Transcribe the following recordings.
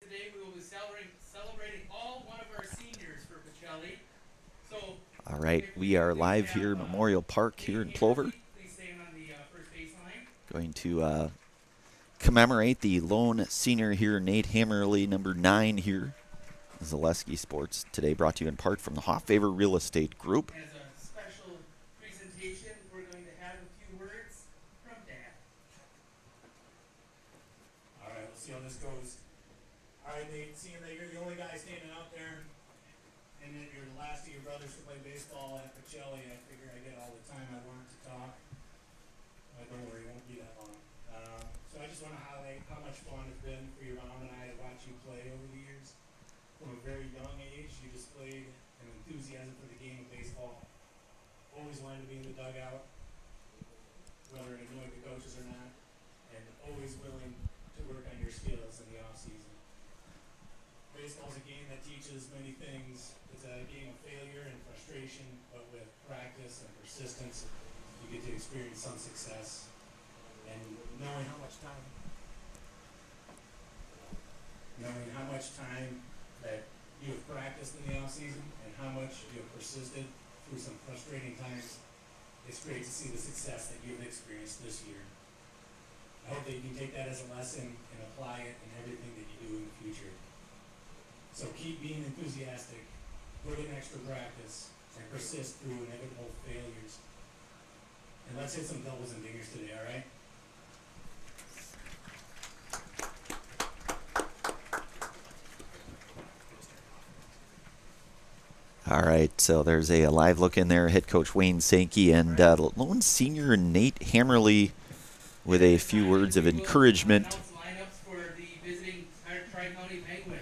Today we will be celebrating all one of our seniors for Pacelli. So, All right, we are live here at Memorial Park here in Plover. please stand on the first baseline. Going to commemorate the lone senior here, Nate Hammerly, number 9 here. Zaleski Sports today brought to you in part from the Hofffavor Real Estate Group. As a special presentation, we're going to have a few words from Dad. All right, let's see how this goes. All right, Nate, seeing that you're the only guy standing out there, and that you're the last of your brothers to play baseball at Pacelli, I figure I get all the time I want to talk. Don't worry, it won't be that long. So I just want to highlight how much fun it's been for your mom and I to watch you play over the years. From a very young age, you displayed an enthusiasm for the game of baseball. Always wanted to be in the dugout, whether it annoyed the coaches or not, and always willing to work on your skills in the off season. Baseball is a game that teaches many things. It's a game of failure and frustration, but with practice and persistence, you get to experience some success. And knowing how much time that you have practiced in the off season and how much you have persisted through some frustrating times, it's great to see the success that you've experienced this year. I hope that you can take that as a lesson and apply it in everything that you do in the future. So keep being enthusiastic, put in extra practice, and persist through inevitable failures. And let's hit some doubles and dingers today, all right? All right, so there's a live look in there. Head coach Wayne Sankey and lone senior Nate Hammerly with a few words of encouragement.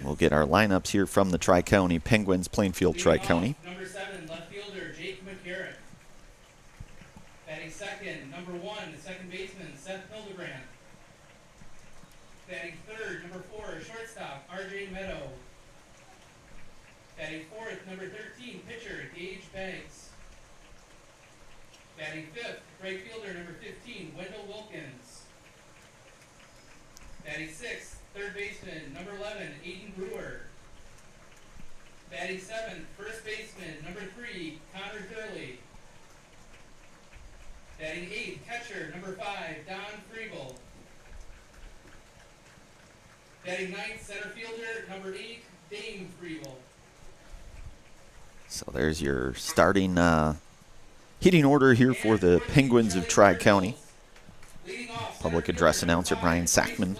We'll get our lineups here from the Tri-County Penguins, Plainfield Tri-County. Number 7, left fielder Jake McCarrick. Batting second, number 1, second baseman Seth Hildebrand. Batting third, number 4, shortstop RJ Meadow. Batting fourth, number 13, pitcher Gage Banks. Batting fifth, right fielder number 15, Wendell Wilkins. Batting sixth, third baseman number 11, Aiden Brewer. Batting seventh, first baseman number 3, Connor Thurley. Batting eighth, catcher number 5, Don Friebel. Batting ninth, center fielder number 8, Dane Friebel. So there's your starting hitting order here for the Penguins of Tri-County. Public address announcer Brian Sackman.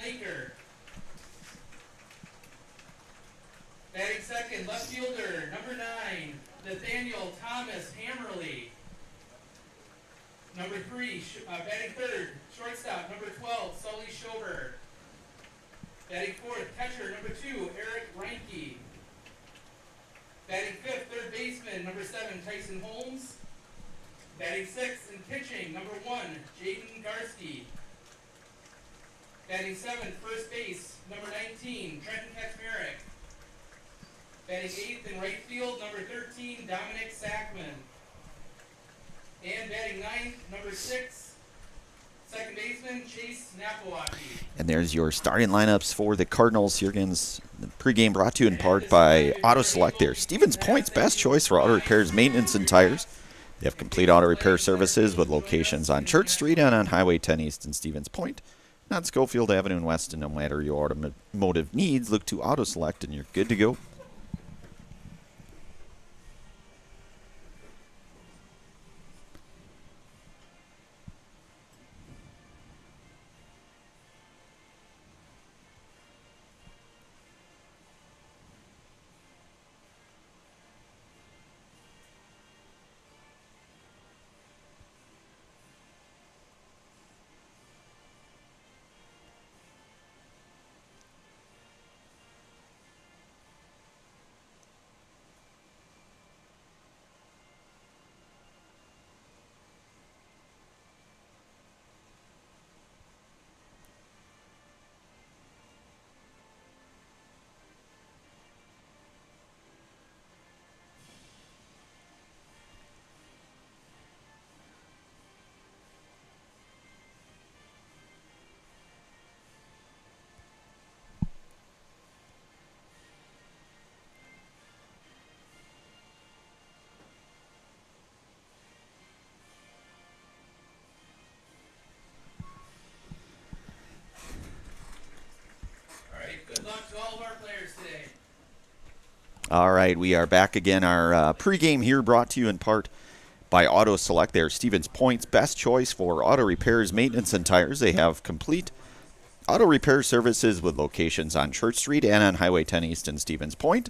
Batting second, left fielder number 9, Nathaniel Thomas Hammerly. Number 3, batting third, shortstop number 12, Sully Schober. Batting fourth, catcher number 2, Eric Reinke. Batting fifth, third baseman, number 7, Tyson Holmes. Batting sixth and pitching, number 1, Jaden Garski. Batting seventh, first base, number 19, Trenton Kaczmarek. Batting eighth in right field, number 13, Dominic Sackman. And batting ninth, number 6, second baseman, Chase Napawaki. And there's your starting lineups for the Cardinals. Here again, the pregame brought to you in part by Auto Select there. Stevens Point's best choice for auto repairs, maintenance, and tires. They have complete auto repair services with locations on Church Street and on Highway 10 East in Stevens Point. And on Schofield Avenue in Weston. No matter your automotive needs, look to Auto Select and you're good to go. all of our players today. All right, we are back again. Our pregame here brought to you in part by Auto Select. They're Stevens Point's best choice for auto repairs, maintenance, and tires. They have complete auto repair services with locations on Church Street and on Highway 10 East in Stevens Point.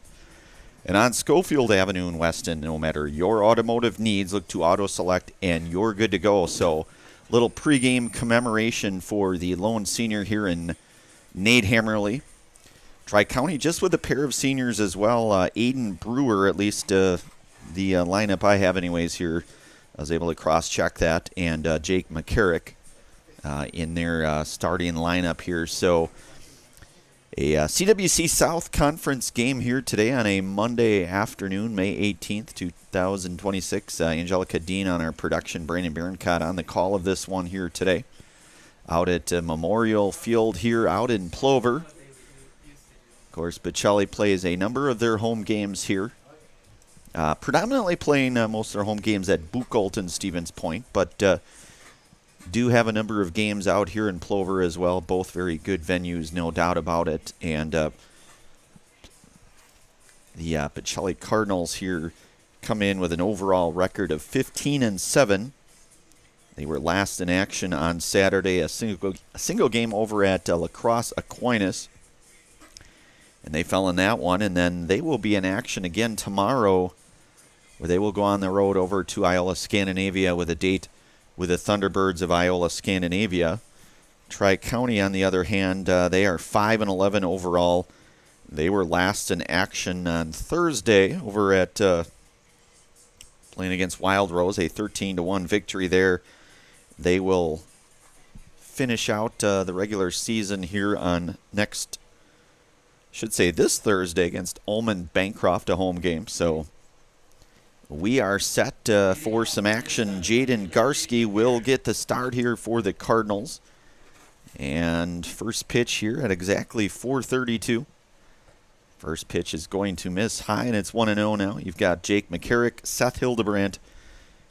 And on Schofield Avenue in Weston, no matter your automotive needs, look to Auto Select and you're good to go. So, little pregame commemoration for the lone senior here in Nate Hammerly. Tri-County just with a pair of seniors as well. Aiden Brewer, at least the lineup I have anyways here. I was able to cross-check that. And Jake McCarrick in their starting lineup here. So a CWC South Conference game here today on a Monday afternoon, May 18th, 2026. Angelica Dean on our production, Brandon Barancott on the call of this one here today. Out at Memorial Field here out in Plover. Of course, Pacelli plays a number of their home games here. Predominantly playing most of their home games at Buchholz and Stevens Point, but do have a number of games out here in Plover as well. Both very good venues, no doubt about it. And the Pacelli Cardinals here come in with an overall record of 15-7. They were last in action on Saturday, a single game over at La Crosse Aquinas. And they fell in that one, and then they will be in action again tomorrow, where they will go on the road over to Iola Scandinavia with a date with the Thunderbirds of Iola Scandinavia. Tri-County, on the other hand, they are 5-11 overall. They were last in action on Thursday over at playing against Wild Rose, a 13-1 victory there. They will finish out the regular season here on this Thursday against Ullman Bancroft, a home game. So we are set for some action. Jaden Garski will get the start here for the Cardinals. And first pitch here at exactly 4:32. First pitch is going to miss high, and it's 1-0 now. You've got Jake McCarrick, Seth Hildebrandt,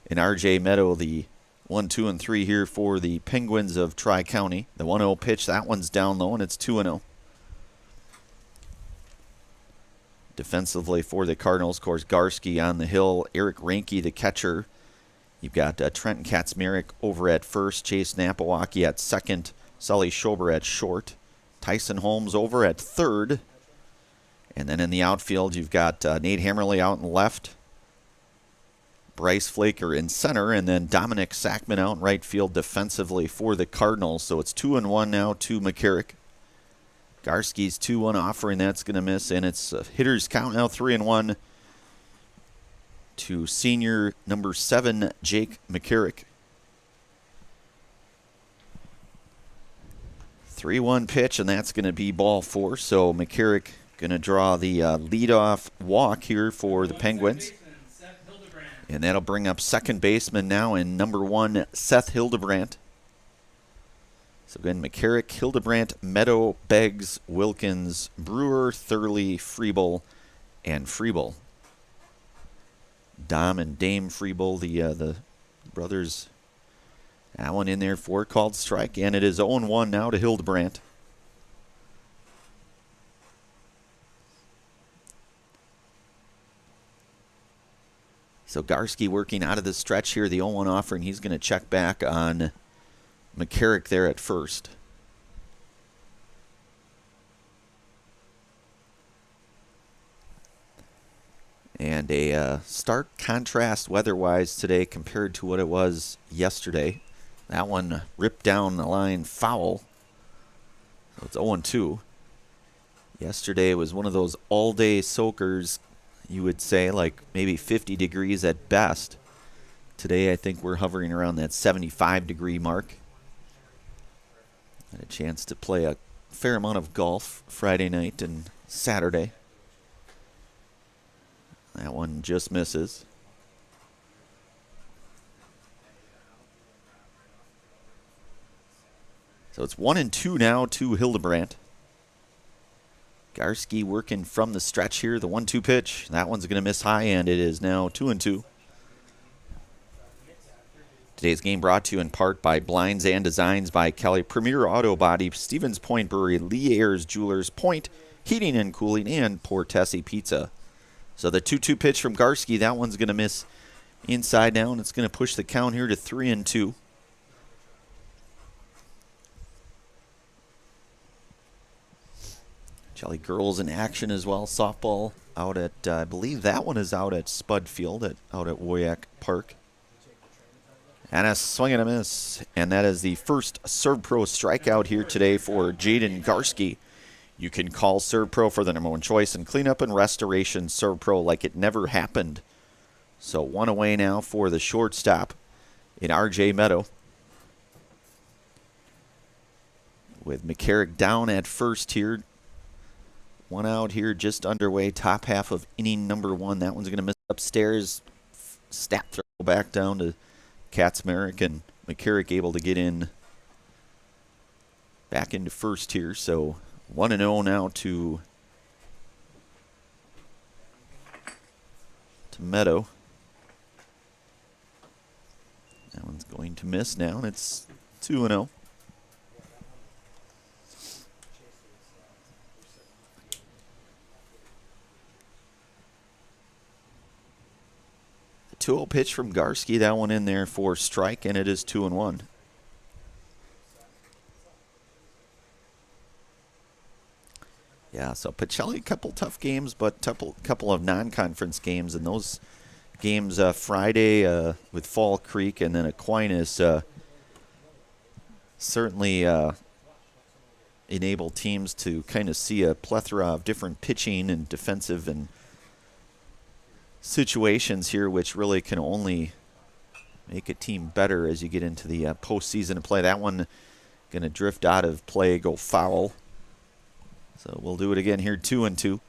and R.J. Meadow, the 1, 2, and 3 here for the Penguins of Tri-County. The 1-0 pitch, that one's down low, and it's 2-0. Defensively for the Cardinals, of course, Garski on the hill, Eric Ranke, the catcher. You've got Trenton Kaczmarek over at first, Chase Napawaki at second, Sully Schober at short, Tyson Holmes over at third. And then in the outfield, you've got Nate Hammerly out in left, Bryce Flaker in center, and then Dominic Sackman out in right field defensively for the Cardinals. So it's 2-1 now to McCarrick. Garski's 2-1 offering, that's going to miss, and it's hitters count now 3-1 to senior number 7, Jake McCarrick. 3-1 pitch, and that's going to be ball 4. So McCarrick going to draw the leadoff walk here for the Penguins. And that'll bring up second baseman now in number 1, Seth Hildebrandt. So again, McCarrick, Hildebrandt, Meadow, Beggs, Wilkins, Brewer, Thurley, Freeble, and Freeble. Dom and Dame Freeble, the brothers. That one in there for called strike, and it is 0-1 now to Hildebrandt. So Garski working out of the stretch here, the 0-1 offering. He's going to check back on McCarrick there at first. And a stark contrast weather-wise today compared to what it was yesterday. That one ripped down the line foul. So it's 0-2. Yesterday was one of those all-day soakers, you would say, like maybe 50 degrees at best. Today I think we're hovering around that 75-degree mark. Had a chance to play a fair amount of golf Friday night and Saturday. That one just misses. So it's 1-2 now to Hildebrandt. Garski working from the stretch here. The 1-2 pitch. That one's going to miss high, and it is now 2-2. Today's game brought to you in part by Blinds and Designs by Kelly, Premier Auto Body, Stevens Point Brewery, Lee Ayers Jewelers, Point, Heating and Cooling, and Portesi Pizza. So the 2-2 pitch from Garski, that one's going to miss inside now, and it's going to push the count here to 3-2. Jelly girls in action as well. Softball out at, I believe that one is out at Spud Field, out at WIAA Park. And a swing and a miss. And that is the first ServPro strikeout here today for Jaden Garski. You can call ServPro for the #1 choice in cleanup and restoration. ServPro like it never happened. So one away now for the shortstop in RJ Meadow. With McCarrick down at first here. One out here, just underway, top half of inning #1. That one's going to miss upstairs. Snap throw back down to Kaczmarek, and McCarrick able to get in back into first here. So 1-0 now to Meadow. That one's going to miss now, and it's 2-0. The 2-0 pitch from Garski, that one in there for strike, and it is 2-1. Yeah, so Pacelli, a couple tough games, but couple of non-conference games, and those games Friday with Fall Creek and then Aquinas certainly enable teams to kind of see a plethora of different pitching and defensive and situations here, which really can only make a team better as you get into the postseason play. That one going to drift out of play, go foul. So we'll do it again here, 2-2. Of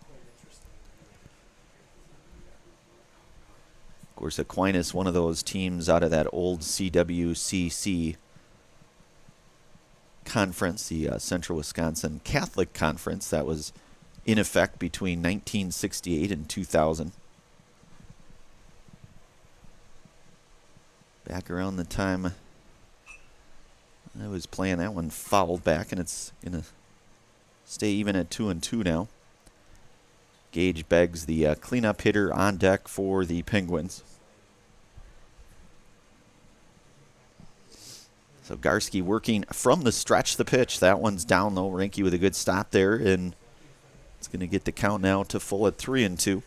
course, Aquinas, one of those teams out of that old CWCC conference, the Central Wisconsin Catholic Conference, that was in effect between 1968 and 2000. Back around the time I was playing, that one fouled back, and it's going to stay even at 2-2 now. Gage Beggs, the cleanup hitter, on deck for the Penguins. So Garski working from the stretch, the pitch. That one's down low. Reinke with a good stop there, and it's going to get the count now to full at 3-2.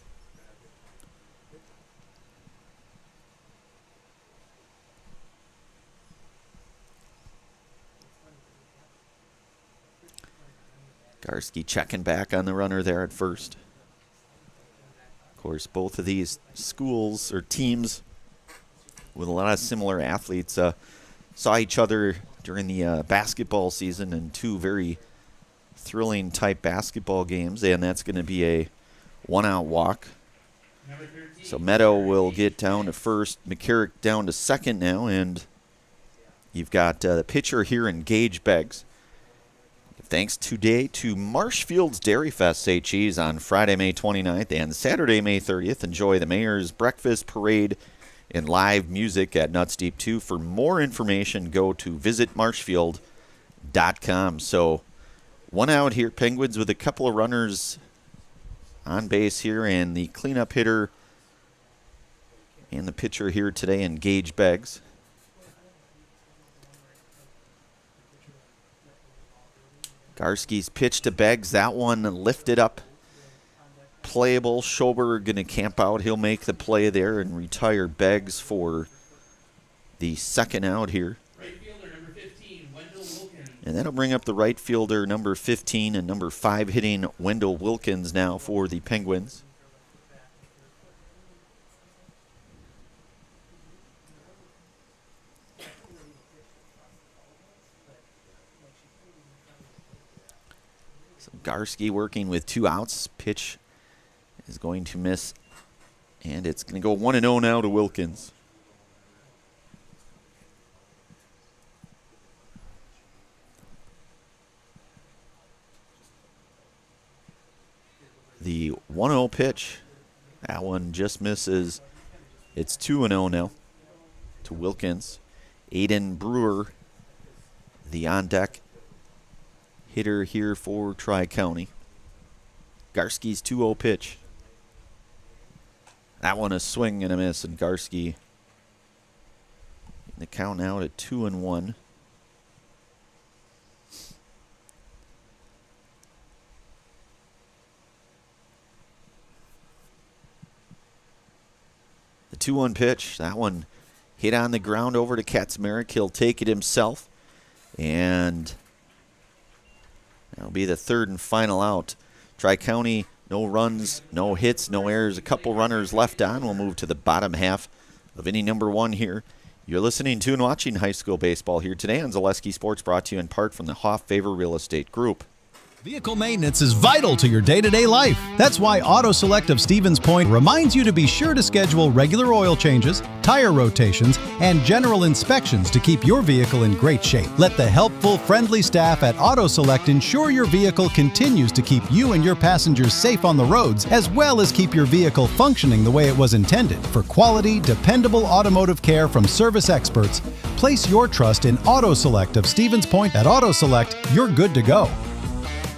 Garski checking back on the runner there at first. Of course, both of these schools or teams with a lot of similar athletes saw each other during the basketball season in two very thrilling type basketball games, and that's going to be a one-out walk. So Meadow will get down to first, McCarrick down to second now, and you've got the pitcher here in Gage Beggs. Thanks today to Marshfield's Dairy Fest, say cheese, on Friday, May 29th and Saturday, May 30th. Enjoy the Mayor's Breakfast Parade and live music at Nuts Deep 2. For more information, go to visitmarshfield.com. So one out here, Penguins with a couple of runners on base here, and the cleanup hitter and the pitcher here today in Gage Beggs. Garski's pitch to Beggs. That one lifted up. Playable. Schober going to camp out. He'll make the play there and retire Beggs for the second out here. Right fielder number 15, Wendell Wilkins. And that'll bring up the right fielder number 15 and number 5 hitting Wendell Wilkins now for the Penguins. Garski working with 2 outs. Pitch is going to miss, and it's going to go 1-0 now to Wilkins. The 1-0 pitch, that one just misses. It's 2-0 now to Wilkins. Aiden Brewer, the on-deck hitter here for Tri-County. Garski's 2-0 pitch. That one a swing and a miss, and Garski the count now at 2-1. The 2-1 pitch, that one hit on the ground over to Kaczmarek. He'll take it himself, and that'll be the third and final out. Tri-County, no runs, no hits, no errors. A couple runners left on. We'll move to the bottom half of inning number 1 here. You're listening to and watching high school baseball here today on Zaleski Sports, brought to you in part from the Hoff Favor Real Estate Group. Vehicle maintenance is vital to your day-to-day life. That's why Auto Select of Stevens Point reminds you to be sure to schedule regular oil changes, tire rotations, and general inspections to keep your vehicle in great shape. Let the helpful, friendly staff at Auto Select ensure your vehicle continues to keep you and your passengers safe on the roads, as well as keep your vehicle functioning the way it was intended. For quality, dependable automotive care from service experts, place your trust in Auto Select of Stevens Point. At Auto Select, you're good to go.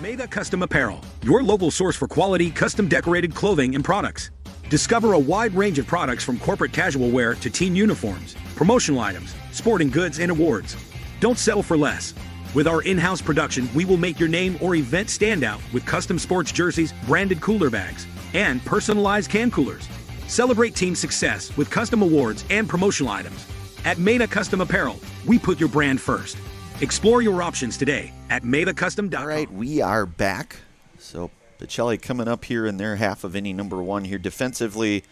Mega Custom Apparel, your local source for quality, custom decorated clothing and products. Discover a wide range of products from corporate casual wear to team uniforms, promotional items, sporting goods, and awards. Don't settle for less. With our in-house production, we will make your name or event stand out with custom sports jerseys, branded cooler bags, and personalized can coolers. Celebrate team success with custom awards and promotional items. At Mega Custom Apparel, we put your brand first. Explore your options today at MaveACustom.com. All right, we are back. So Pacelli coming up here in their half of inning number 1 here. Defensively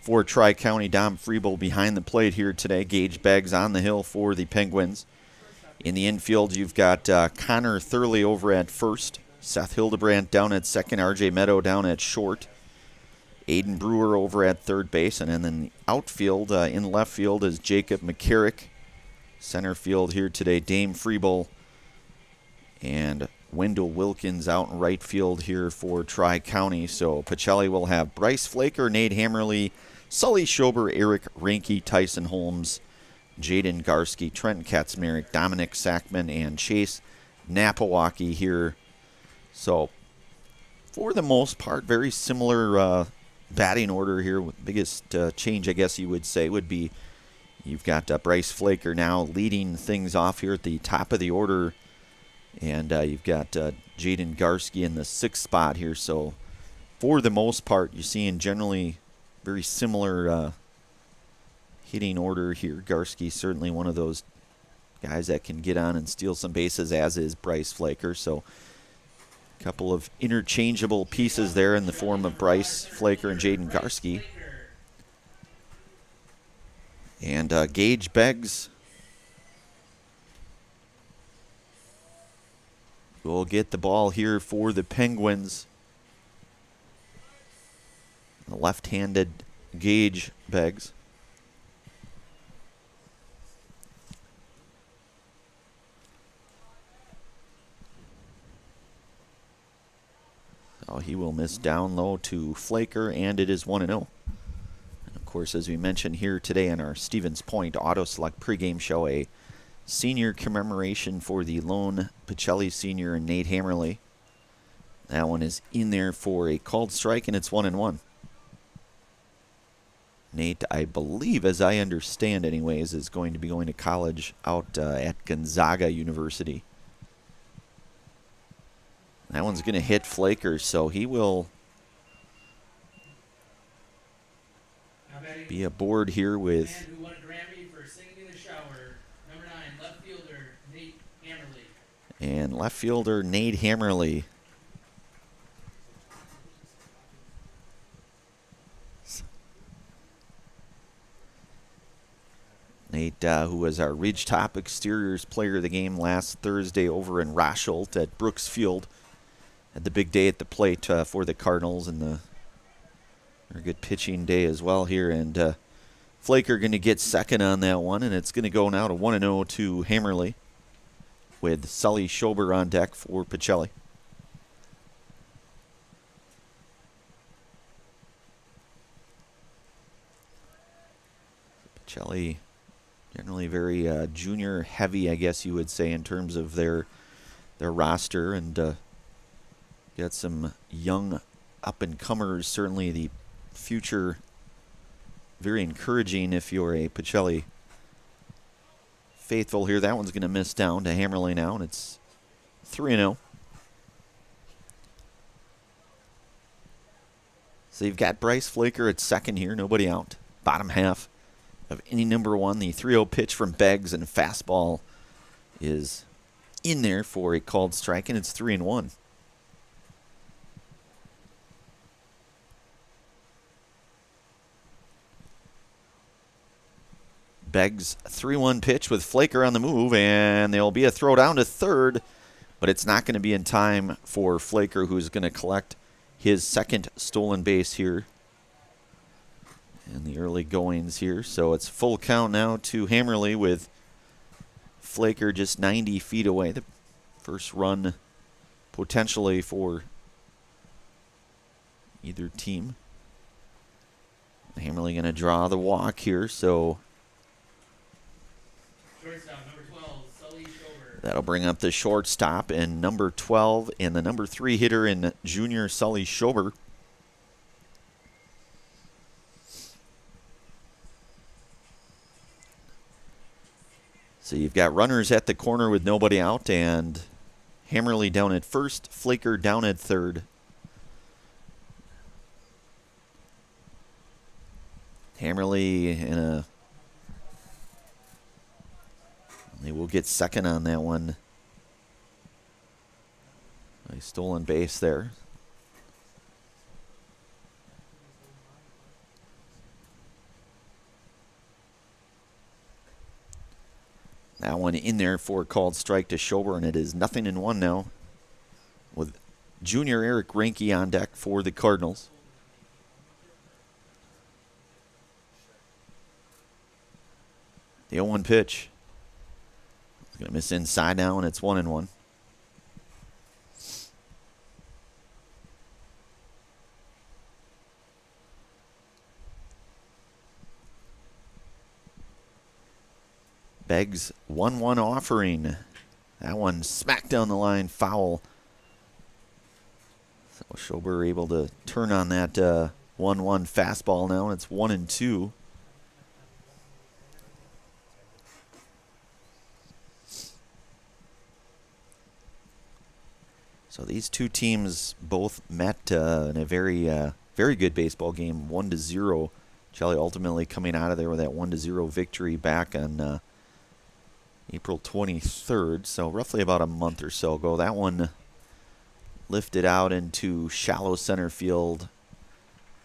for Tri-County, Dom Friebel behind the plate here today. Gage Beggs on the hill for the Penguins. In the infield, you've got Connor Thurley over at first. Seth Hildebrandt down at second. RJ Meadow down at short. Aiden Brewer over at third base. And then in the outfield, in left field is Jacob McCarrick. Center field here today, Dame Friebel and Wendell Wilkins out in right field here for Tri-County. So Pacelli will have Bryce Flaker, Nate Hammerly, Sully Schober, Eric Reinke, Tyson Holmes, Jaden Garski, Trent Kaczmarek, Dominic Sackman, and Chase Napawaki here. So for the most part, very similar batting order here. With biggest change, I guess you would say, would be you've got Bryce Flaker now leading things off here at the top of the order. And you've got Jaden Garski in the 6th spot here. So for the most part, you're seeing generally very similar hitting order here. Garski certainly one of those guys that can get on and steal some bases, as is Bryce Flaker. So a couple of interchangeable pieces there in the form of Bryce Flaker and Jaden Garski. And Gage Beggs will get the ball here for the Penguins. The left-handed Gage Beggs. So he will miss down low to Flaker, and it is 1-0. Of course, as we mentioned here today in our Stevens Point Auto Select pregame show, a senior commemoration for the lone Pacelli senior and Nate Hammerly. That one is in there for a called strike, and it's 1-1. Nate, I believe, as I understand anyways, is going to be going to college out at Gonzaga University. That one's going to hit Flaker, so he will be aboard here with who won a Grammy for singing in the shower, number 9, left fielder Nate Hammerly. And left fielder Nate Hammerly. Nate, who was our Ridgetop Exteriors Player of the Game last Thursday over in Rosholt at Brooks Field. Had the big day at the plate for the Cardinals, and the very good pitching day as well here. And Flaker going to get second on that one, and it's going to go now to 1-0 to Hammerly with Sully Schober on deck for Pacelli. Pacelli generally very junior heavy, I guess you would say, in terms of their roster, and got some young up-and-comers, certainly the future, very encouraging if you're a Pacelli faithful here. That one's going to miss down to Hammerly now, and it's 3-0. So you've got Bryce Flaker at second here, nobody out. Bottom half of inning number 1, the 3-0 pitch from Beggs, and fastball is in there for a called strike, and it's 3-1. Beggs 3-1 pitch with Flaker on the move, and there'll be a throw down to third, but it's not going to be in time for Flaker, who's going to collect his second stolen base here in the early goings here. So it's full count now to Hammerly with Flaker just 90 feet away. The first run potentially for either team. Hammerly going to draw the walk here, so Shortstop, number 12, Sully Schober. that'll bring up the shortstop and number 12 and the number 3 hitter in junior Sully Schober. So you've got runners at the corner with nobody out, and Hammerly down at first, Flaker down at third. Hammerly in a... They will get second on that one. A stolen base there. That one in there for a called strike to Schober, and it is 0-1 now with junior Eric Reinke on deck for the Cardinals. The 0-1 pitch. It's going to miss inside now, and it's 1-1. Beggs 1-1 offering. That one smacked down the line, foul. So Schober able to turn on that 1-1 fastball now, and it's 1-2. So these two teams both met in a very good baseball game, 1-0. Pacelli ultimately coming out of there with that 1-0 victory back on April 23rd, so roughly about a month or so ago. That one lifted out into shallow center field.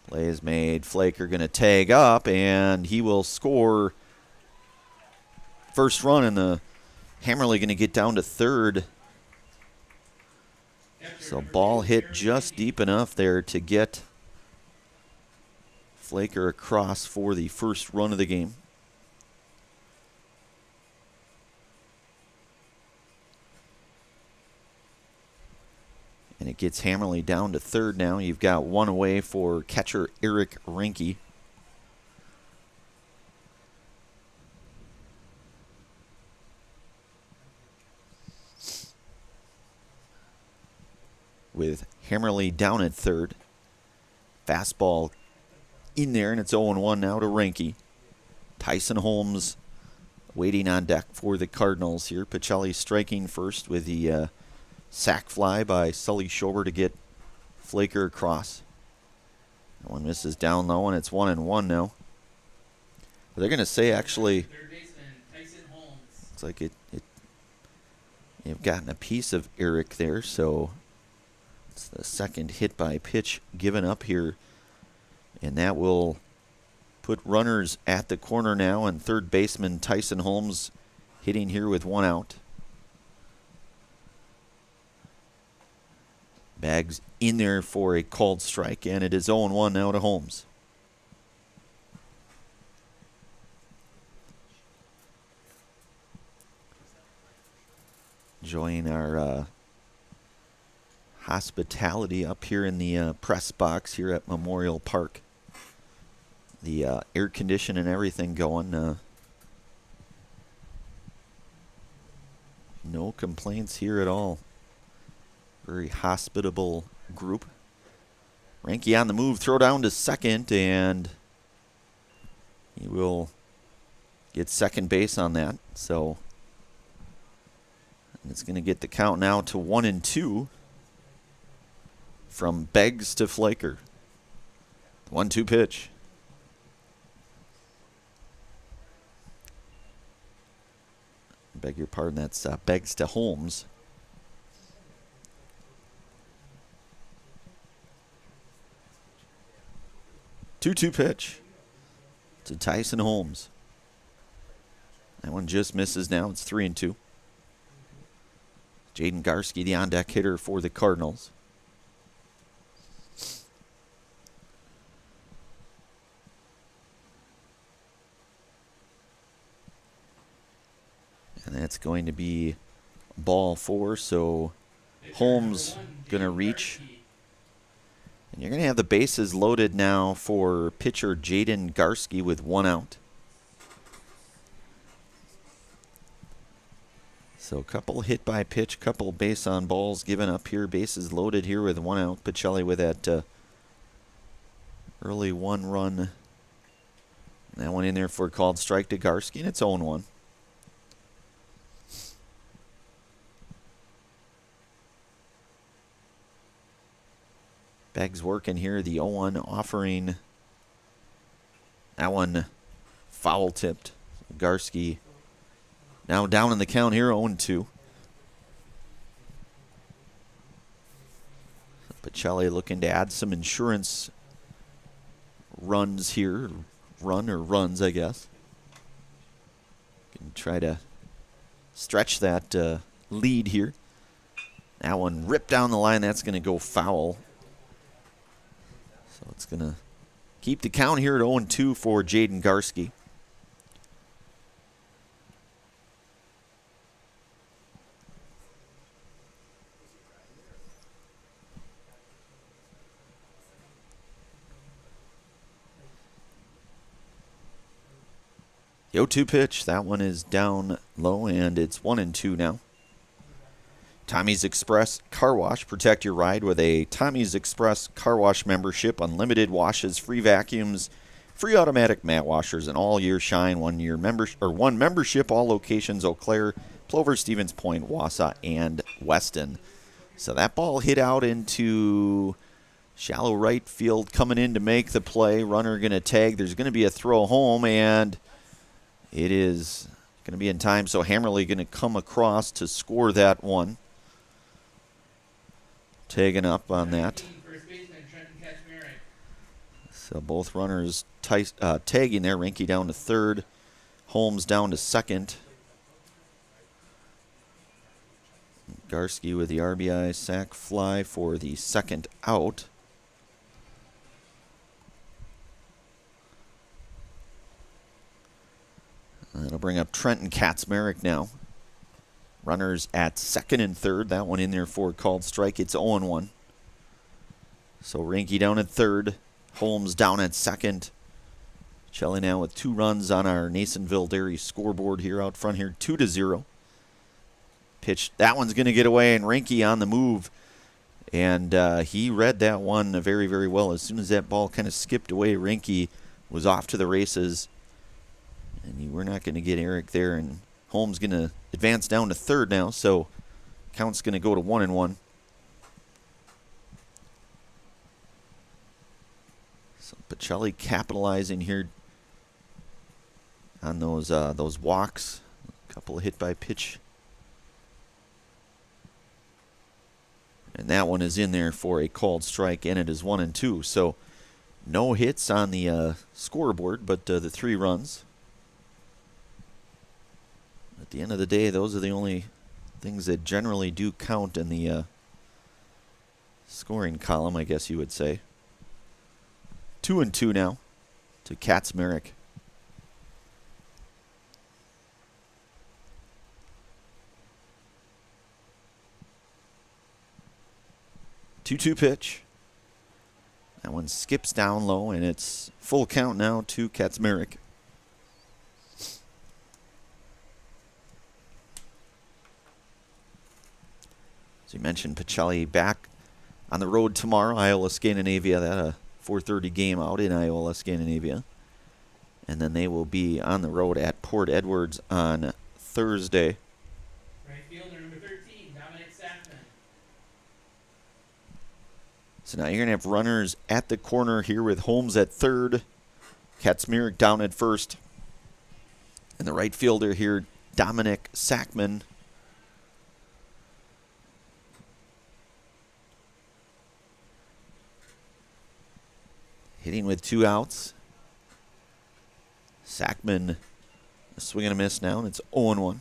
Play is made. Flaker going to tag up, and he will score first run, and the Hammerly going to get down to third. So ball hit just deep enough there to get Flaker across for the first run of the game. And it gets Hammerly down to third now. You've got one away for catcher Eric Reinke. With Hammerly down at third. Fastball in there, and it's 0-1 now to Reinke. Tyson Holmes waiting on deck for the Cardinals here. Pacelli striking first with the sac fly by Sully Schober to get Flaker across. That one misses down low, and it's 1-1 now. But they're going to say, actually, Third baseman, Tyson Holmes. looks like you've gotten a piece of Eric there, so it's the second hit by pitch given up here. And that will put runners at the corner now, and third baseman Tyson Holmes hitting here with one out. Bags in there for a called strike, and it is 0-1 now to Holmes. Enjoying our hospitality up here in the press box here at Memorial Park. The air condition and everything going. No complaints here at all. Very hospitable group. Ranky on the move, throw down to second, and he will get second base on that. So it's going to get the count now to 1-2 from Beggs to Flaker. 1-2 pitch. Beg your pardon, that's Beggs to Holmes. Two-two pitch to Tyson Holmes. That one just misses now. It's 3-2. Jaden Garski, the on-deck hitter for the Cardinals. And that's going to be ball 4, so Holmes going to reach. And you're going to have the bases loaded now for pitcher Jaden Garski with 1 out. So a couple hit by pitch, couple base on balls given up here. Bases loaded here with 1 out. Pacelli with that early 1 run. That one in there for a called strike to Garski, and it's 0-1. Beggs working here, the 0-1 offering. That one foul tipped. Garski now down in the count here, 0-2. Pacelli looking to add some insurance runs here. Runs, I guess. Can try to stretch that lead here. That one ripped down the line. That's going to go foul. So it's going to keep the count here at 0-2 for Jaden Garski. The 0-2 pitch, that one is down low, and it's 1-2 now. Tommy's Express Car Wash. Protect your ride with a Tommy's Express Car Wash membership. Unlimited washes, free vacuums, free automatic mat washers, and all year shine. One membership, all locations: Eau Claire, Plover, Stevens Point, Wausau, and Weston. So that ball hit out into shallow right field, coming in to make the play. Runner going to tag. There's going to be a throw home, and it is going to be in time. So Hammerly going to come across to score that one. Tagging up on that. So both runners tagging there. Rinke down to third. Holmes down to second. Garski with the RBI sac fly for the second out. That'll bring up Trenton Kaczmarek now. Runners at second and third. That one in there for a called strike. It's 0-1. So Rinke down at third. Holmes down at second. Pacelli now with 2 runs on our Nasonville Dairy scoreboard here out front here. 2-0. Pitch. That one's going to get away, and Rinke on the move. And he read that one very, very well. As soon as that ball kind of skipped away, Rinke was off to the races. And we're not going to get Eric there, and Holmes going to advance down to third now, so count's going to go to 1-1. So Pacelli capitalizing here on those walks. A couple of hit by pitch. And that one is in there for a called strike, and it is 1-2. So no hits on the scoreboard, but the 3 runs. At the end of the day, those are the only things that generally do count in the scoring column, I guess you would say. 2-2 now to Kaczmarek. Two-two pitch. That one skips down low, and it's full count now to Kaczmarek. As you mentioned, Pacelli back on the road tomorrow, Iowa Scandinavia. That a 4:30 game out in Iowa Scandinavia. And then they will be on the road at Port Edwards on Thursday. Right fielder number 13, Dominic Sackman. So now you're going to have runners at the corner here with Holmes at third, Kaczmarek down at first. And the right fielder here, Dominic Sackman. Hitting with 2 outs. Sackman a swing and a miss now, and it's 0-1.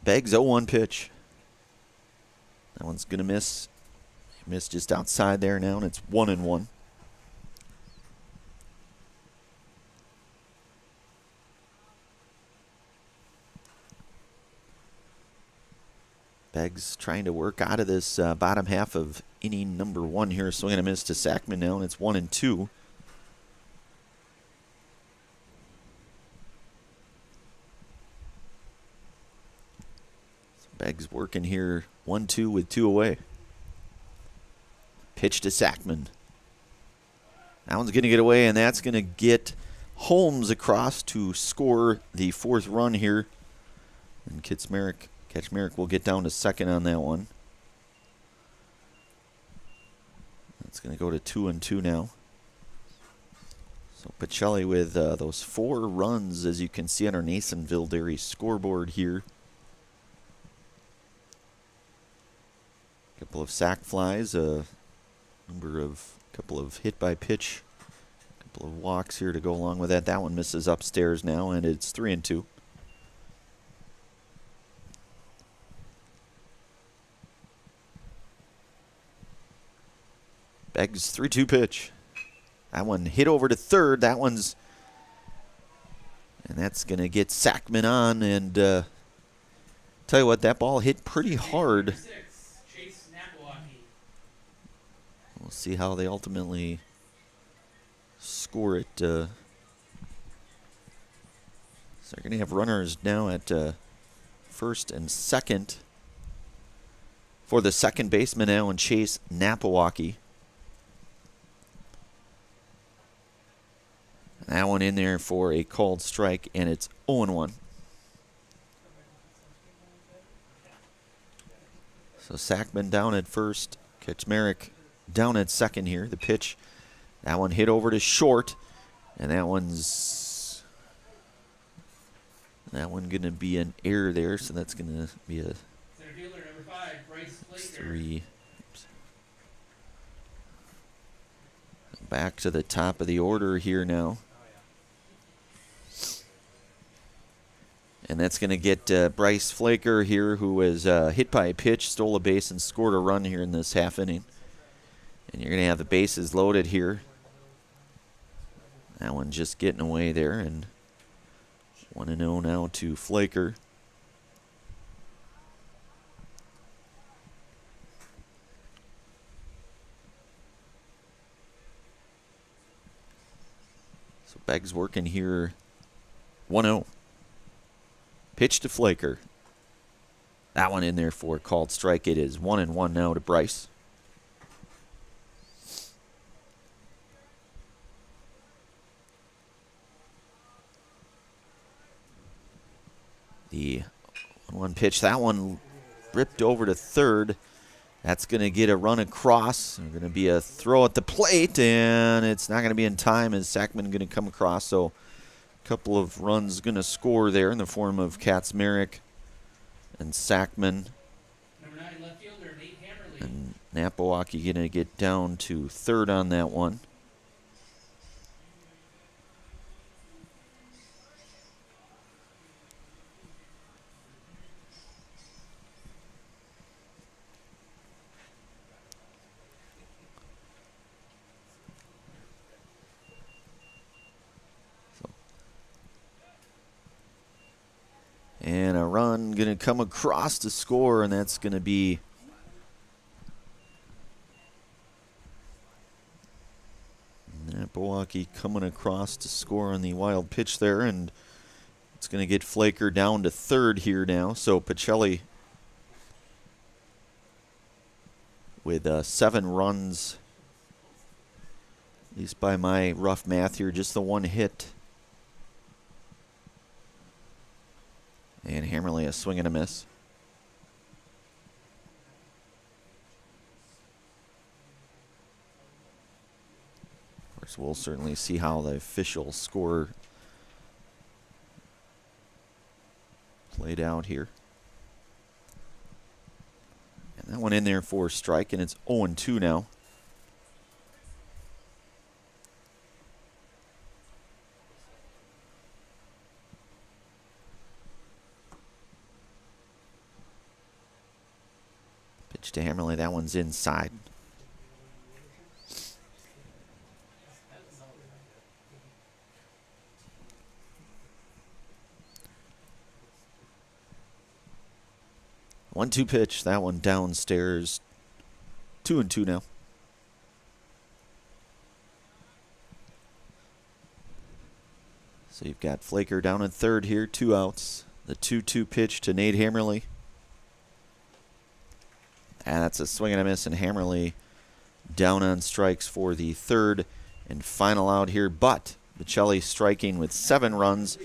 Beggs 0-1 pitch. That one's going to miss. Missed just outside there now, and it's 1-1. Beggs trying to work out of this bottom half of inning number 1 here. Swinging a miss to Sackman now, and it's 1-2. So Beggs working here 1-2 with 2 away. Pitch to Sackman. That one's going to get away, and that's going to get Holmes across to score the 4th run here. And Kaczmarek will get down to second on that one. That's going to go to 2-2 now. So Pacelli with those 4 runs, as you can see on our Nasonville Dairy scoreboard here. Couple of sac flies, couple of hit by pitch, couple of walks here to go along with that. That one misses upstairs now, and it's 3-2. Beggs 3-2 pitch. That one hit over to third. And that's going to get Sackman on. And tell you what, that ball hit pretty hard. We'll see how they ultimately score it. So they're going to have runners now at first and second for the second baseman now, and Chase Napawaki. That one in there for a called strike, and it's 0-1. So Sackman down at first, Kaczmarek down at second here. The pitch, that one hit over to short, and that one going to be an error there, so that's going to be a 3. Back to the top of the order here now. And that's going to get Bryce Flaker here, who was hit by a pitch, stole a base, and scored a run here in this half inning. And you're going to have the bases loaded here. That one just getting away there, and 1-0 now to Flaker. So Beggs working here 1-0. Pitch to Flaker. That one in there for a called strike. It is 1-1 now to Bryce. The 1-1 pitch. That one ripped over to third. That's going to get a run across. There's going to be a throw at the plate, and it's not going to be in time as Sackman going to come across. So couple of runs going to score there in the form of Kaczmarek and Sackman. Number 9, left fielder, Nate Hammerly. And Napawaki going to get down to third on that one. And a run going to come across to score, and that's going to be Milwaukee coming across to score on the wild pitch there, and it's going to get Flaker down to third here now. So Pacelli with 7 runs, at least by my rough math here, just the 1 hit. And Hammerly a swing and a miss. Of course, we'll certainly see how the official score played out here. And that one in there for a strike, and it's 0-2 now. Pitch to Hammerly, that one's inside. One-two pitch, that one downstairs. 2-2 now. So you've got Flaker down in third here, 2 outs. The 2-2 pitch to Nate Hammerly. And that's a swing and a miss, and Hammerly down on strikes for the third and final out here. But Pacelli striking with 7 runs.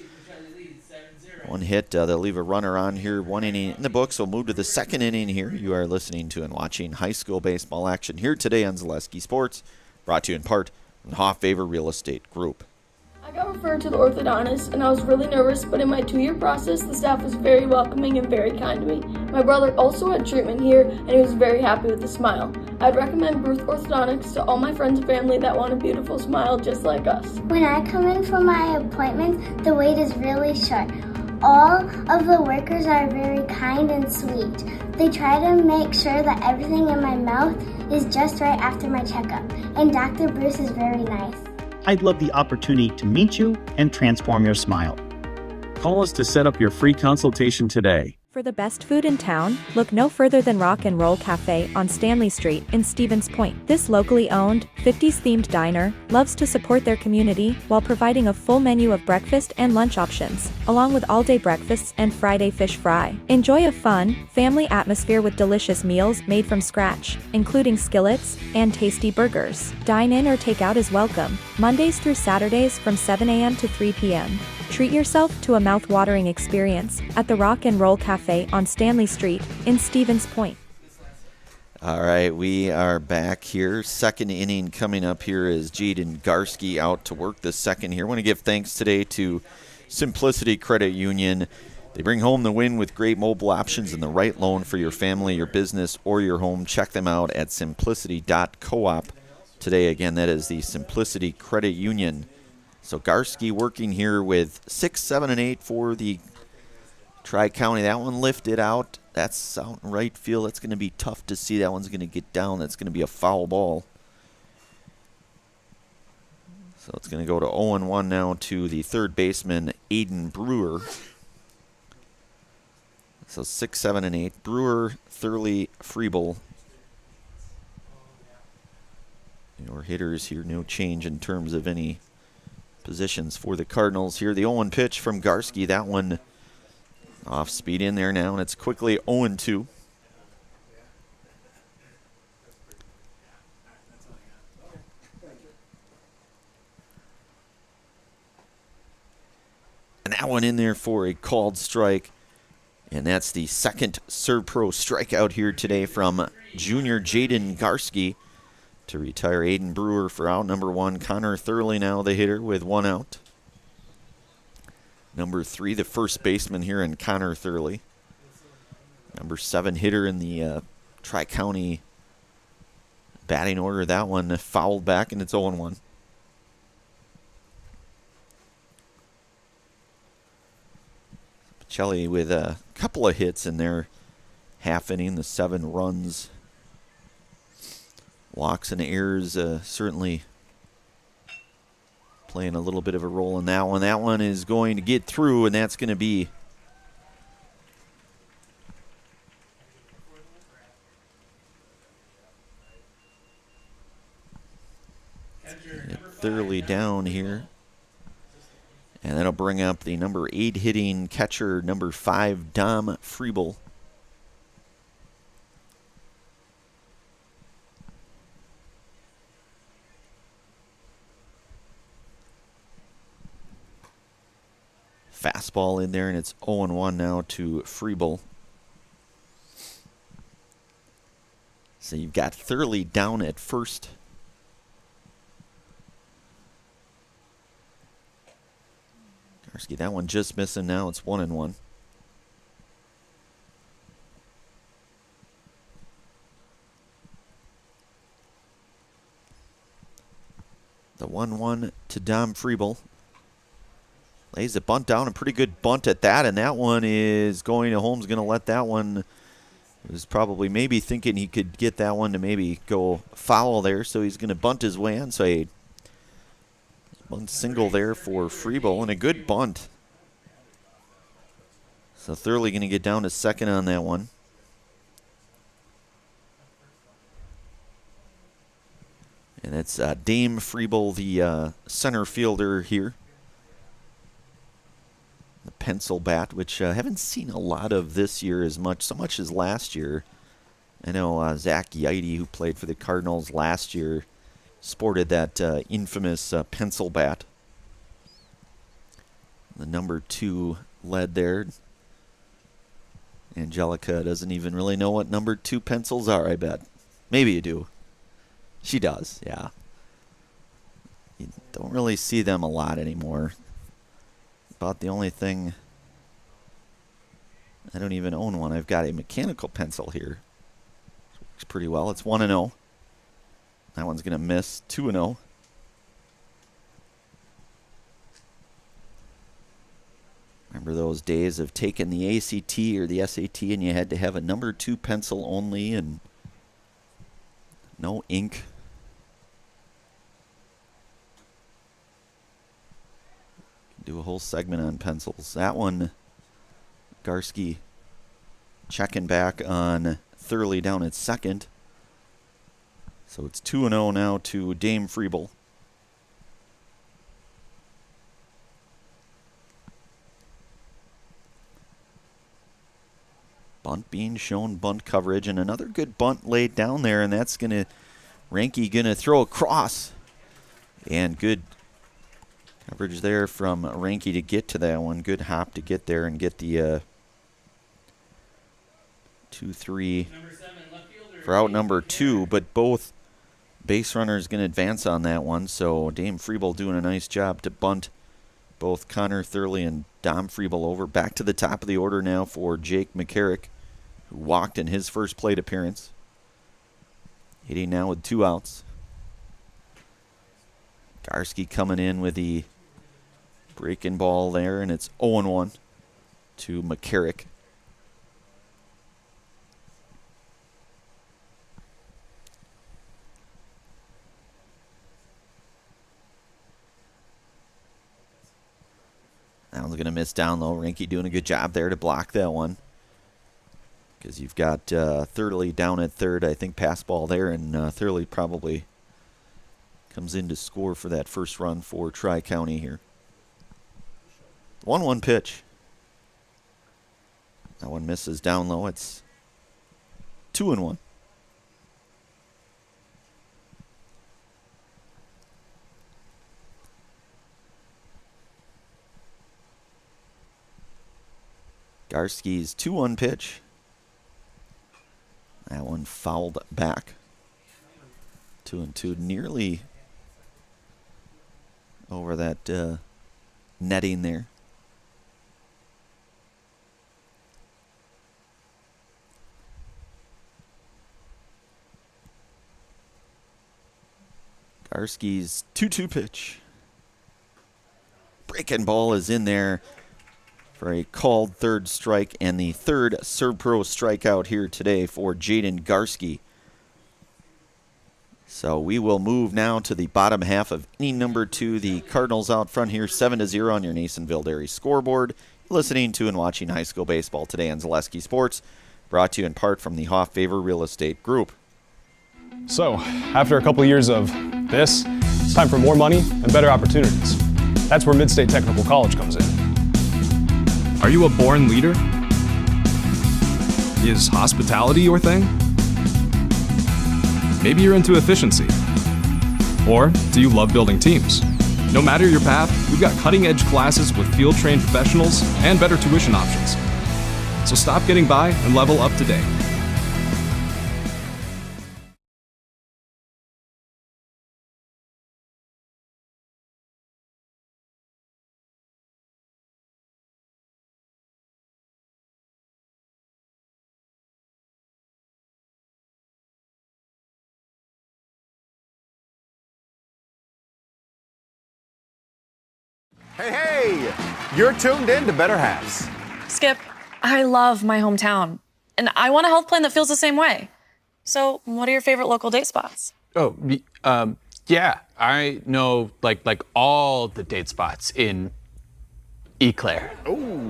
1 hit. They'll leave a runner on here. 1 inning in the books. We'll move to the 2nd inning here. You are listening to and watching high school baseball action here today on Zaleski Sports. Brought to you in part from Hoffavor Real Estate Group. I got referred to the orthodontist, and I was really nervous, but in my 2-year process, the staff was very welcoming and very kind to me. My brother also had treatment here, and he was very happy with the smile. I'd recommend Bruce Orthodontics to all my friends and family that want a beautiful smile just like us. When I come in for my appointments, the wait is really short. All of the workers are very kind and sweet. They try to make sure that everything in my mouth is just right after my checkup, and Dr. Bruce is very nice. I'd love the opportunity to meet you and transform your smile. Call us to set up your free consultation today. For the best food in town, look no further than Rock and Roll Cafe on Stanley Street in Stevens Point. This locally owned, 50s-themed diner loves to support their community while providing a full menu of breakfast and lunch options, along with all-day breakfasts and Friday fish fry. Enjoy a fun, family atmosphere with delicious meals made from scratch, including skillets and tasty burgers. Dine in or take out is welcome, Mondays through Saturdays from 7 a.m. to 3 p.m. Treat yourself to a mouth-watering experience at the Rock and Roll Cafe on Stanley Street in Stevens Point. All right, we are back here. 2nd inning coming up here is Jaden Garski out to work the 2nd here. I want to give thanks today to Simplicity Credit Union. They bring home the win with great mobile options and the right loan for your family, your business, or your home. Check them out at simplicity.coop. Today, again, that is the Simplicity Credit Union. So Garski working here with 6, 7, and 8 for the Tri-County. That one lifted out. That's out in right field. That's going to be tough to see. That one's going to get down. That's going to be a foul ball. So it's going to go to 0-1 now to the third baseman, Aiden Brewer. So 6, 7, and 8. Brewer, Thurley, Freeble. Your hitters here, no change in terms of any positions for the Cardinals here. The 0-1 pitch from Garski. That one off speed in there now, and it's quickly 0-2. And that one in there for a called strike. And that's the 2nd Servpro strikeout here today from junior Jaden Garski to retire Aiden Brewer for out number 1. Connor Thurley now the hitter with 1 out. Number 3, the first baseman here in Connor Thurley. Number 7 hitter in the Tri-County batting order. That one fouled back, and it's 0-1. Pacelli with a couple of hits in their half inning, the 7 runs. Walks and errors certainly playing a little bit of a role in that one. That one is going to get through, and that's going to be thoroughly down here. And that'll bring up the number 8 hitting catcher, number 5, Dom Friebel. Fastball in there, and it's 0-1 now to Friebel. So you've got thoroughly down at first. Garski, that one just missing now. It's 1-1. The 1-1 to Dom Friebel. Lays a bunt down, a pretty good bunt at that, and that one is going to Holmes. Going to let that one. Was probably maybe thinking he could get that one to maybe go foul there, so he's going to bunt his way on. So a bunt single there for Friebel, and a good bunt. So thoroughly going to get down to second on that one. And it's Dame Friebel, the center fielder here. The pencil bat, which I haven't seen a lot of this year so much as last year. I know Zach Yeide, who played for the Cardinals last year, sported that infamous pencil bat. The number 2 lead there. Angelica doesn't even really know what number 2 pencils are, I bet. Maybe you do. She does, yeah. You don't really see them a lot anymore. About the only thing. I don't even own one. I've got a mechanical pencil here. Works pretty well. It's 1-0. That one's going to miss. 2-0. Remember those days of taking the ACT or the SAT and you had to have a number 2 pencil only and no ink. Do a whole segment on pencils. That one, Garski checking back on thoroughly down at second. So it's 2-0 now to Dame Friebel. Bunt being shown, bunt coverage, and another good bunt laid down there, and that's gonna Ranke gonna throw across, and good coverage there from Ranke to get to that one. Good hop to get there and get the 2-3 for out number 2, but both base runners gonna advance on that one. So Dame Friebel doing a nice job to bunt both Connor Thurley and Dom Friebel over. Back to the top of the order now for Jake McCarrick, who walked in his first plate appearance. Hitting now with 2 outs. Garski coming in with the breaking ball there, and it's 0-1 to McCarrick. That one's going to miss down low. Ranke doing a good job there to block that one. Because you've got Thurley down at third. I think pass ball there, and Thurley probably comes in to score for that first run for Tri-County here. 1-1 pitch. That one misses down low. It's 2-1. Garski's 2-1 pitch. That one fouled back. 2-2, nearly over that netting there. Garski's 2-2 pitch. Breaking ball is in there for a called third strike, and the third Servpro strikeout here today for Jaden Garski. So we will move now to the bottom half of inning number 2. The Cardinals out front here 7-0 on your Nasonville Dairy scoreboard. You're listening to and watching high school baseball today on Zaleski Sports, brought to you in part from the Hoff Favor Real Estate Group. So, after a couple years of this, It's time for more money and better opportunities. That's where Midstate Technical College comes in. Are you a born leader? Is hospitality your thing? Maybe you're into efficiency. Or do you love building teams? No matter your path, we've got cutting-edge classes with field-trained professionals and better tuition options. So stop getting by and level up today. Hey, you're tuned in to Better Halves. Skip, I love my hometown, and I want a health plan that feels the same way. So, what are your favorite local date spots? Oh, yeah, I know like all the date spots in Eau Claire.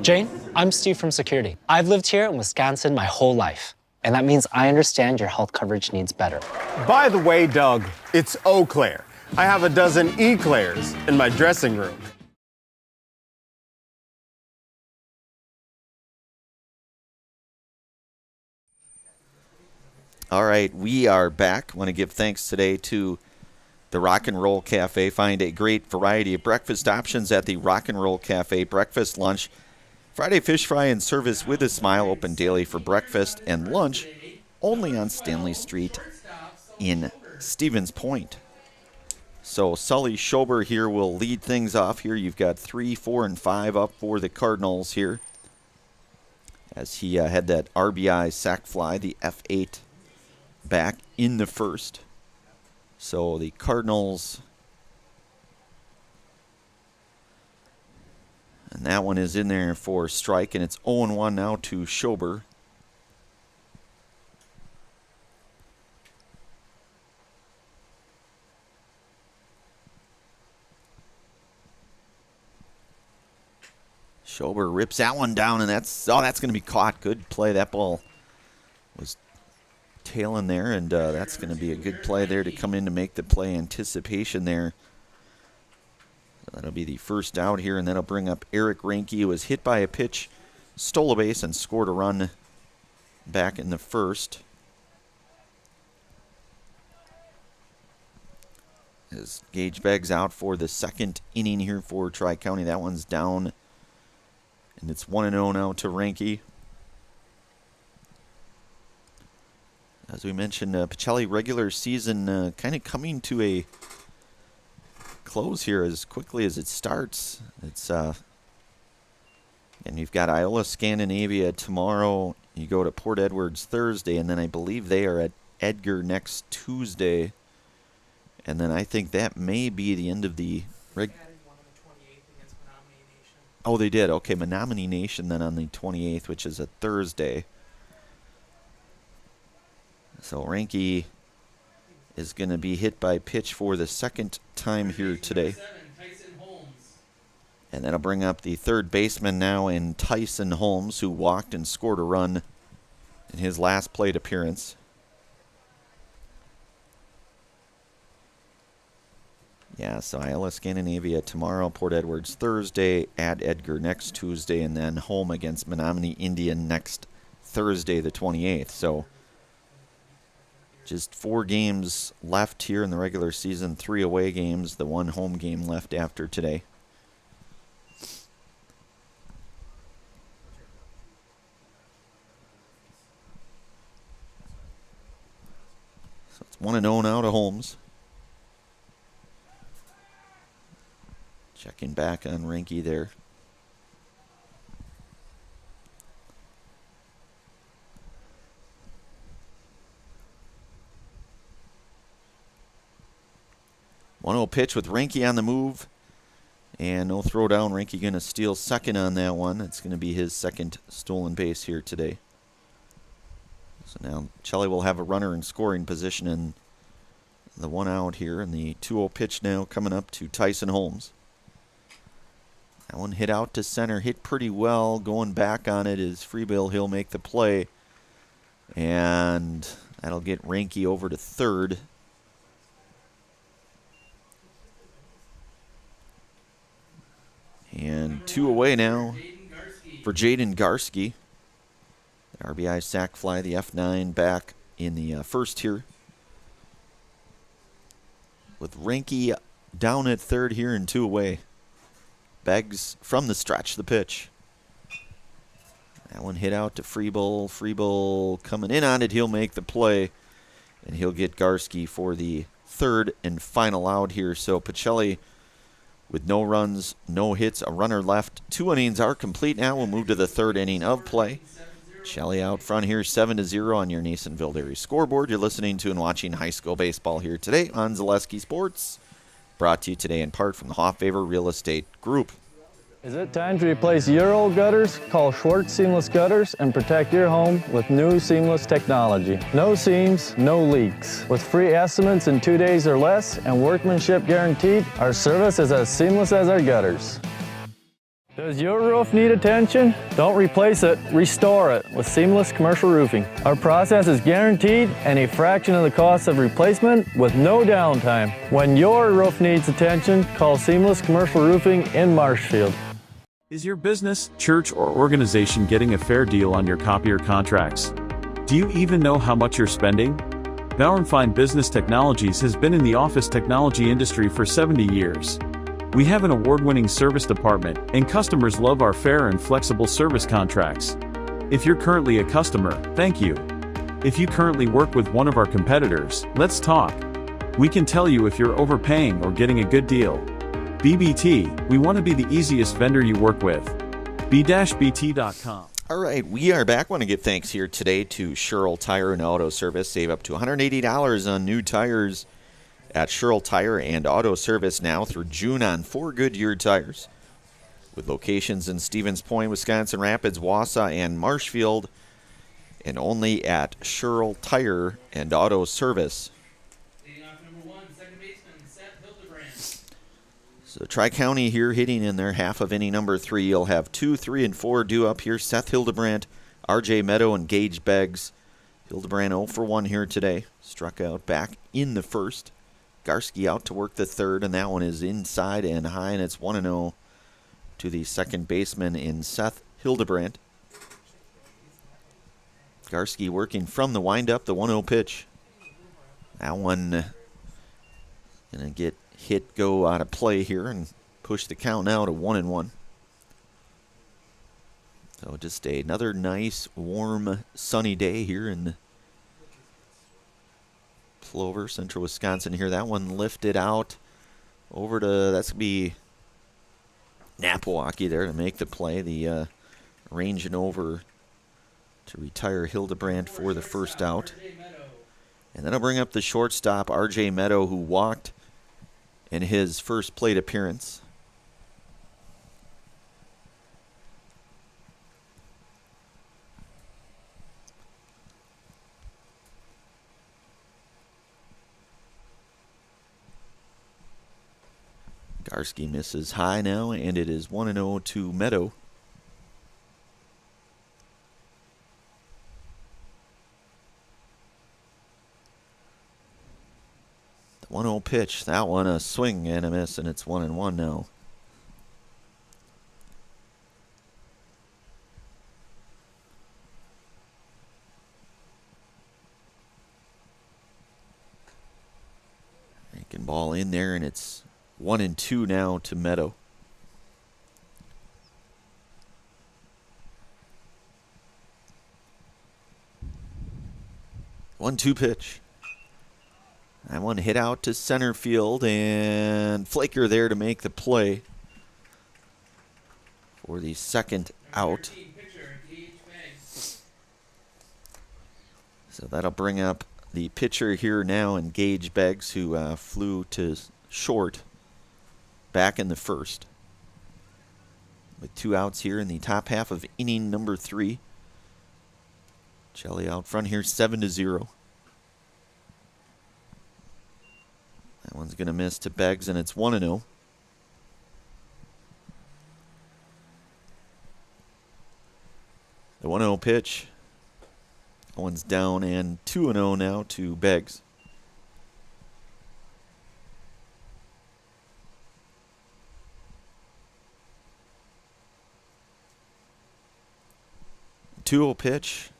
Jane, I'm Steve from security. I've lived here in Wisconsin my whole life, and that means I understand your health coverage needs better. By the way, Doug, it's Eau Claire. I have a dozen Eclairs in my dressing room. All right, we are back. Want to give thanks today to the Rock and Roll Cafe. Find a great variety of breakfast options at the Rock and Roll Cafe. Breakfast, lunch, Friday fish fry and service with a smile. Open daily for breakfast and lunch. Only on Stanley Street in Stevens Point. So Sully Schober here will lead things off here. You've got 3, 4, and 5 up for the Cardinals here, as he had that RBI sac fly, the F8 back in the first. So the Cardinals, and that one is in there for strike, and it's 0-1 now to Schober. Schober rips that one down, and that's going to be caught. Good play. That ball was tailing there, and that's going to be a good play there to come in to make the play. Anticipation there. So that'll be the first out here, and that'll bring up Eric Reinke, who was hit by a pitch, stole a base, and scored a run back in the first. As Gage Beggs out for the second inning here for Tri-County. That one's down, and it's 1-0 now to Reinke. As we mentioned, Pacelli regular season kind of coming to a close here as quickly as it starts. It's and you've got Iola Scandinavia tomorrow. You go to Port Edwards Thursday, and then I believe they are at Edgar next Tuesday. And then I think that may be the end of the Oh, they did. Okay, Menominee Nation then on the 28th, which is a Thursday. So Reinke is going to be hit by pitch for the second time here today. And that'll bring up the third baseman now in Tyson Holmes, who walked and scored a run in his last plate appearance. Yeah, so Iola Scandinavia tomorrow, Port Edwards Thursday, at Edgar next Tuesday, and then home against Menominee Indian next Thursday, the 28th. So just 4 games left here in the regular season, 3 away games, the 1 home game left after today. So it's 1-0 now to Holmes. Checking back on Reinke there. One-0 pitch with Reinke on the move. And no throw down. Reinke going to steal second on that one. It's going to be his second stolen base here today. So now Pacelli will have a runner in scoring position, and the one out here. And the 2-0 pitch now coming up to Tyson Holmes. That one hit out to center, hit pretty well. Going back on it is Freebill. He'll make the play. And that'll get Reinke over to third. 2 away now for Jaden Garski. The RBI sac fly, the F9 back in the first here. With Reinke down at third here and 2 away. Beggs from the stretch, the pitch. That one hit out to Freebull. Freebull coming in on it. He'll make the play, and he'll get Garski for the third and final out here. So Pacelli with no runs, no hits, a runner left. 2 innings are complete now. We'll move to the third inning of play. Pacelli out front here, 7-0 on your Nasonville Dairy scoreboard. You're listening to and watching high school baseball here today on Zaleski Sports. Brought to you today in part from the Hofffavor Real Estate Group. Is it time to replace your old gutters? Call Schwartz Seamless Gutters and protect your home with new seamless technology. No seams, no leaks. With free estimates in 2 days or less and workmanship guaranteed, our service is as seamless as our gutters. Does your roof need attention? Don't replace it, restore it with Seamless Commercial Roofing. Our process is guaranteed and a fraction of the cost of replacement with no downtime. When your roof needs attention, call Seamless Commercial Roofing in Marshfield. Is your business, church, or organization getting a fair deal on your copier contracts? Do you even know how much you're spending? Bauer & Fine Business Technologies has been in the office technology industry for 70 years. We have an award-winning service department, and customers love our fair and flexible service contracts. If you're currently a customer, thank you. If you currently work with one of our competitors, let's talk. We can tell you if you're overpaying or getting a good deal. BBT, we want to be the easiest vendor you work with. b-bt.com. All right, we are back. Want to give thanks here today to Sherrill Tire and Auto Service. Save up to $180 on new tires at Sherrill Tire and Auto Service now through June on 4 Goodyear tires. With locations in Stevens Point, Wisconsin Rapids, Wausau, and Marshfield, and only at Sherrill Tire and Auto Service. So Tri-County here hitting in their half of inning number 3. You'll have 2, 3, and 4 due up here. Seth Hildebrandt, R.J. Meadow, and Gage Beggs. Hildebrandt 0 for 1 here today. Struck out back in the first. Garski out to work the third, and that one is inside and high, and it's 1-0 to the second baseman in Seth Hildebrandt. Garski working from the windup, the 1-0 pitch. That one going to get hit, go out of play here, and push the count now to 1-1. So just another nice, warm, sunny day here in Plover, central Wisconsin here. That one lifted out over to, that's going to be Napawaki there to make the play. The ranging over to retire Hildebrandt for the first out. And then I'll bring up the shortstop, R.J. Meadow, who walked in his first plate appearance. Garski misses high now, and it is 1-0 to Meadow. The 1-0 pitch, that one a swing and a miss, and it's 1-1 now. Making ball in there, and it's 1-2 now to Meadow. One-two pitch. That one hit out to center field, and Flaker there to make the play for the second out. So that'll bring up the pitcher here now, and Gage Beggs, who flew to short back in the first. With 2 outs here in the top half of inning number 3. Pacelli out front here, 7-0. That one's going to miss to Beggs, and it's 1-0. The 1-0 pitch. That one's down, and 2-0 now to Beggs. 2-0 pitch.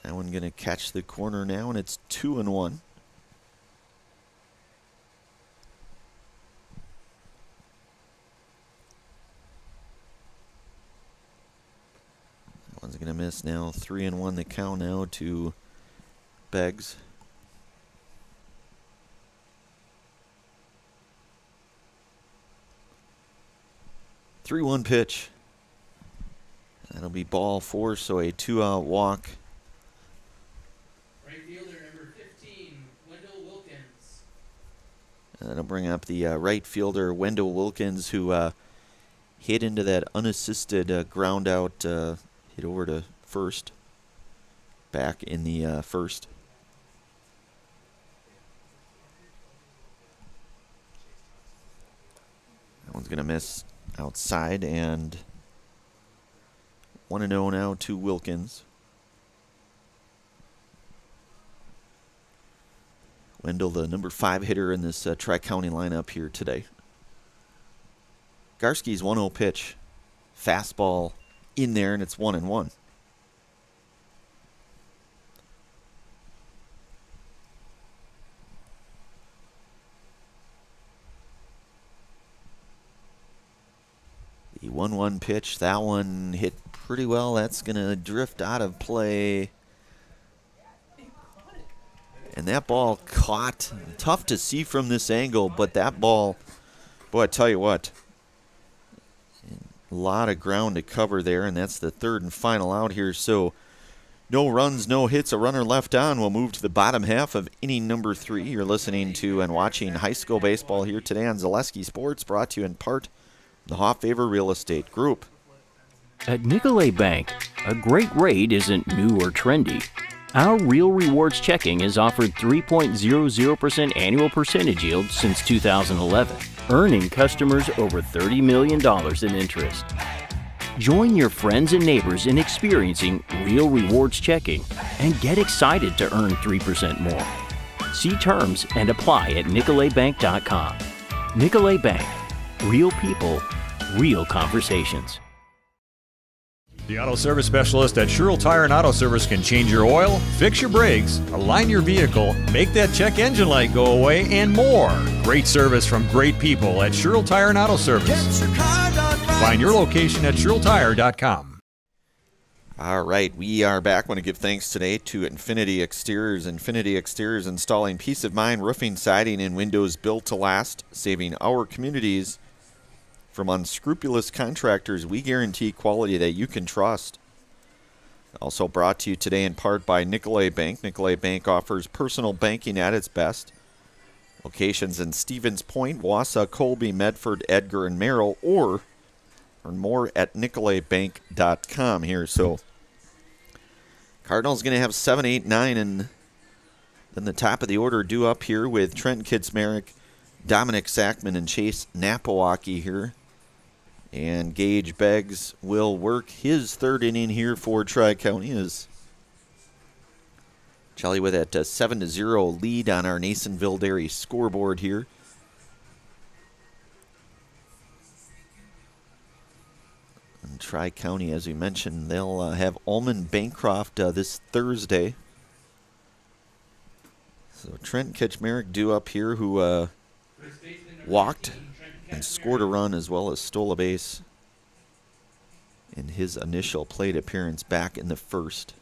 That one going to catch the corner now, and it's 2-1. That one's going to miss now. 3-1 the count now to Beggs. Three-one pitch. That'll be ball 4, so a 2-out walk. Right fielder number 15, Wendell Wilkins. That'll bring up the right fielder, Wendell Wilkins, who hit into that unassisted ground out, hit over to first, back in the first. That one's going to miss outside, and 1-0 now to Wilkins. Wendell, the number 5 hitter in this Tri-County lineup here today. Garski's 1-0 pitch. Fastball in there, and it's 1-1. The 1-1 pitch, that one hit pretty well. That's going to drift out of play. And that ball caught. Tough to see from this angle, but that ball, boy, I tell you what, a lot of ground to cover there, and that's the third and final out here. So no runs, no hits, a runner left on. We'll move to the bottom half of inning number 3. You're listening to and watching high school baseball here today on Zaleski Sports, brought to you in part the Hoffavor Real Estate Group. At Nicolay Bank, a great rate isn't new or trendy. Our Real Rewards checking has offered 3.00% annual percentage yield since 2011, earning customers over $30 million in interest. Join your friends and neighbors in experiencing Real Rewards checking and get excited to earn 3% more. See terms and apply at nicolaybank.com. Nicolay Bank. Real people, real conversations. The auto service specialist at Sherrill Tire and Auto Service can change your oil, fix your brakes, align your vehicle, make that check engine light go away, and more. Great service from great people at Sherrill Tire and Auto Service. Find your location at SherrillTire.com. All right, we are back. I want to give thanks today to Infinity Exteriors. Infinity Exteriors installing peace of mind roofing, siding, and windows built to last, saving our communities from unscrupulous contractors. We guarantee quality that you can trust. Also brought to you today in part by Nicolay Bank. Nicolay Bank offers personal banking at its best. Locations in Stevens Point, Wausau, Colby, Medford, Edgar, and Merrill, or learn more at nicolaybank.com here. So Cardinals going to have 7, 8, 9, and then the top of the order due up here with Trent Kitzmerich, Dominic Sackman, and Chase Napawaki here. And Gage Beggs will work his third inning here for Tri-County as Pacelli with that 7-0 lead on our Nasonville Dairy scoreboard here. And Tri-County, as we mentioned, they'll have Ullman Bancroft this Thursday. So Trent Kitzmerich due up here, who walked and scored a run as well as stole a base in his initial plate appearance back in the first.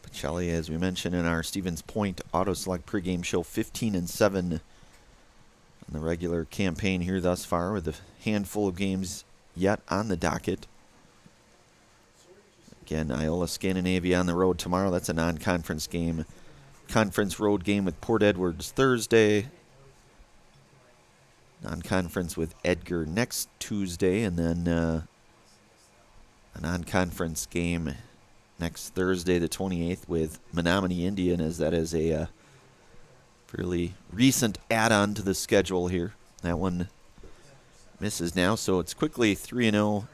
Pacelli, as we mentioned in our Stevens Point Auto Select pregame show, 15-7 on the regular campaign here thus far, with a handful of games yet on the docket. Again, Iola Scandinavia on the road tomorrow. That's a non-conference game. Conference road game with Port Edwards Thursday. Non-conference with Edgar next Tuesday. And then a non-conference game next Thursday, the 28th, with Menominee Indian, as that is a fairly recent add-on to the schedule here. That one misses now, so it's quickly 3-0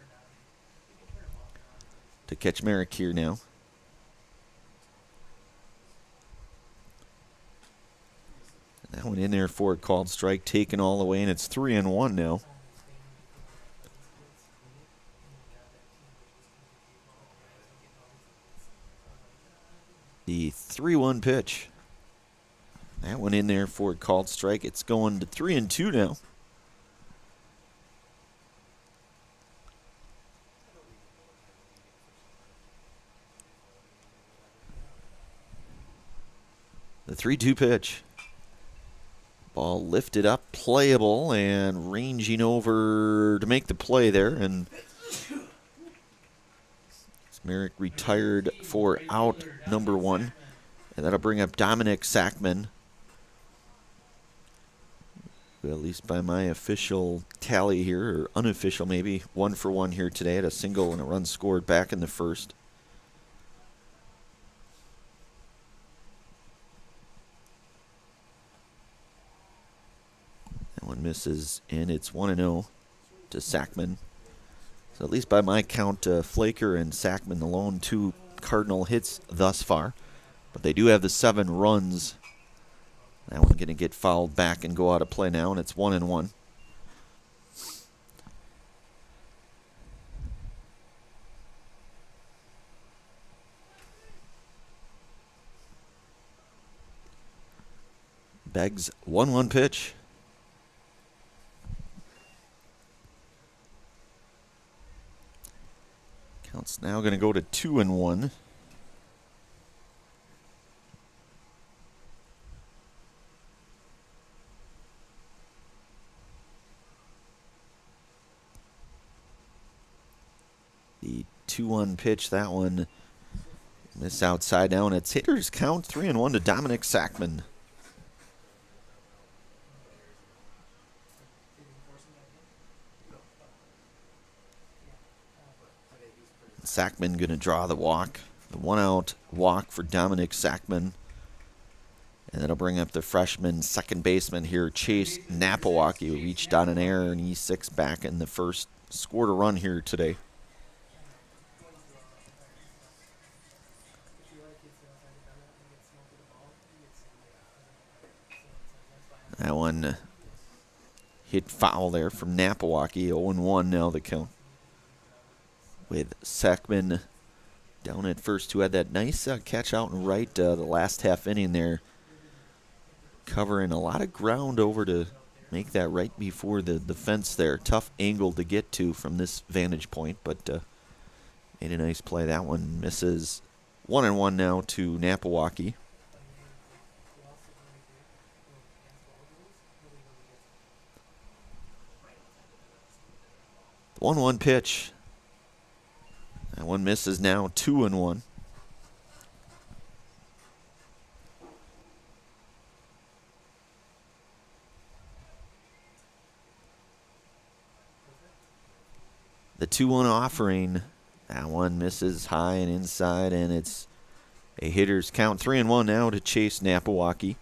to Kitzmerich here now. That one in there for a called strike, taken all the way, and it's 3-1 now. The 3-1 pitch. That one in there for a called strike. It's going to 3-2 now. The 3-2 pitch. Ball lifted up, playable, and ranging over to make the play there. And Merrick retired for out number 1. And that'll bring up Dominic Sackman. Well, at least by my official tally here, or unofficial maybe, 1 for 1 here today. Had a single and a run scored back in the first. That one misses, and it's 1-0 to Sackman. So at least by my count, Flaker and Sackman, the lone 2 Cardinal hits thus far. But they do have the 7 runs. That one going to get fouled back and go out of play now, and it's 1-1. Beggs 1-1 pitch. Count's now going to go to 2-1. The 2-1 pitch, that one missed outside now, and it's hitters count 3-1 to Dominic Sackman. Sackman going to draw the walk. The 1-out walk for Dominic Sackman. And that'll bring up the freshman second baseman here, Chase Napawaki, who reached on an error in E6 back in the first. Scored a run here today. That one hit foul there from Napawaki. 0-1 now the count. With Sackman down at first, who had that nice catch out and right the last half inning there. Covering a lot of ground over to make that right before the fence there. Tough angle to get to from this vantage point, but made a nice play. That one misses. 1-1 now to Napawaki. The 1-1 pitch. That one misses now, 2-1. The 2-1 offering, that one misses high and inside, and it's a hitter's count. 3-1 now to Chase Napawaki.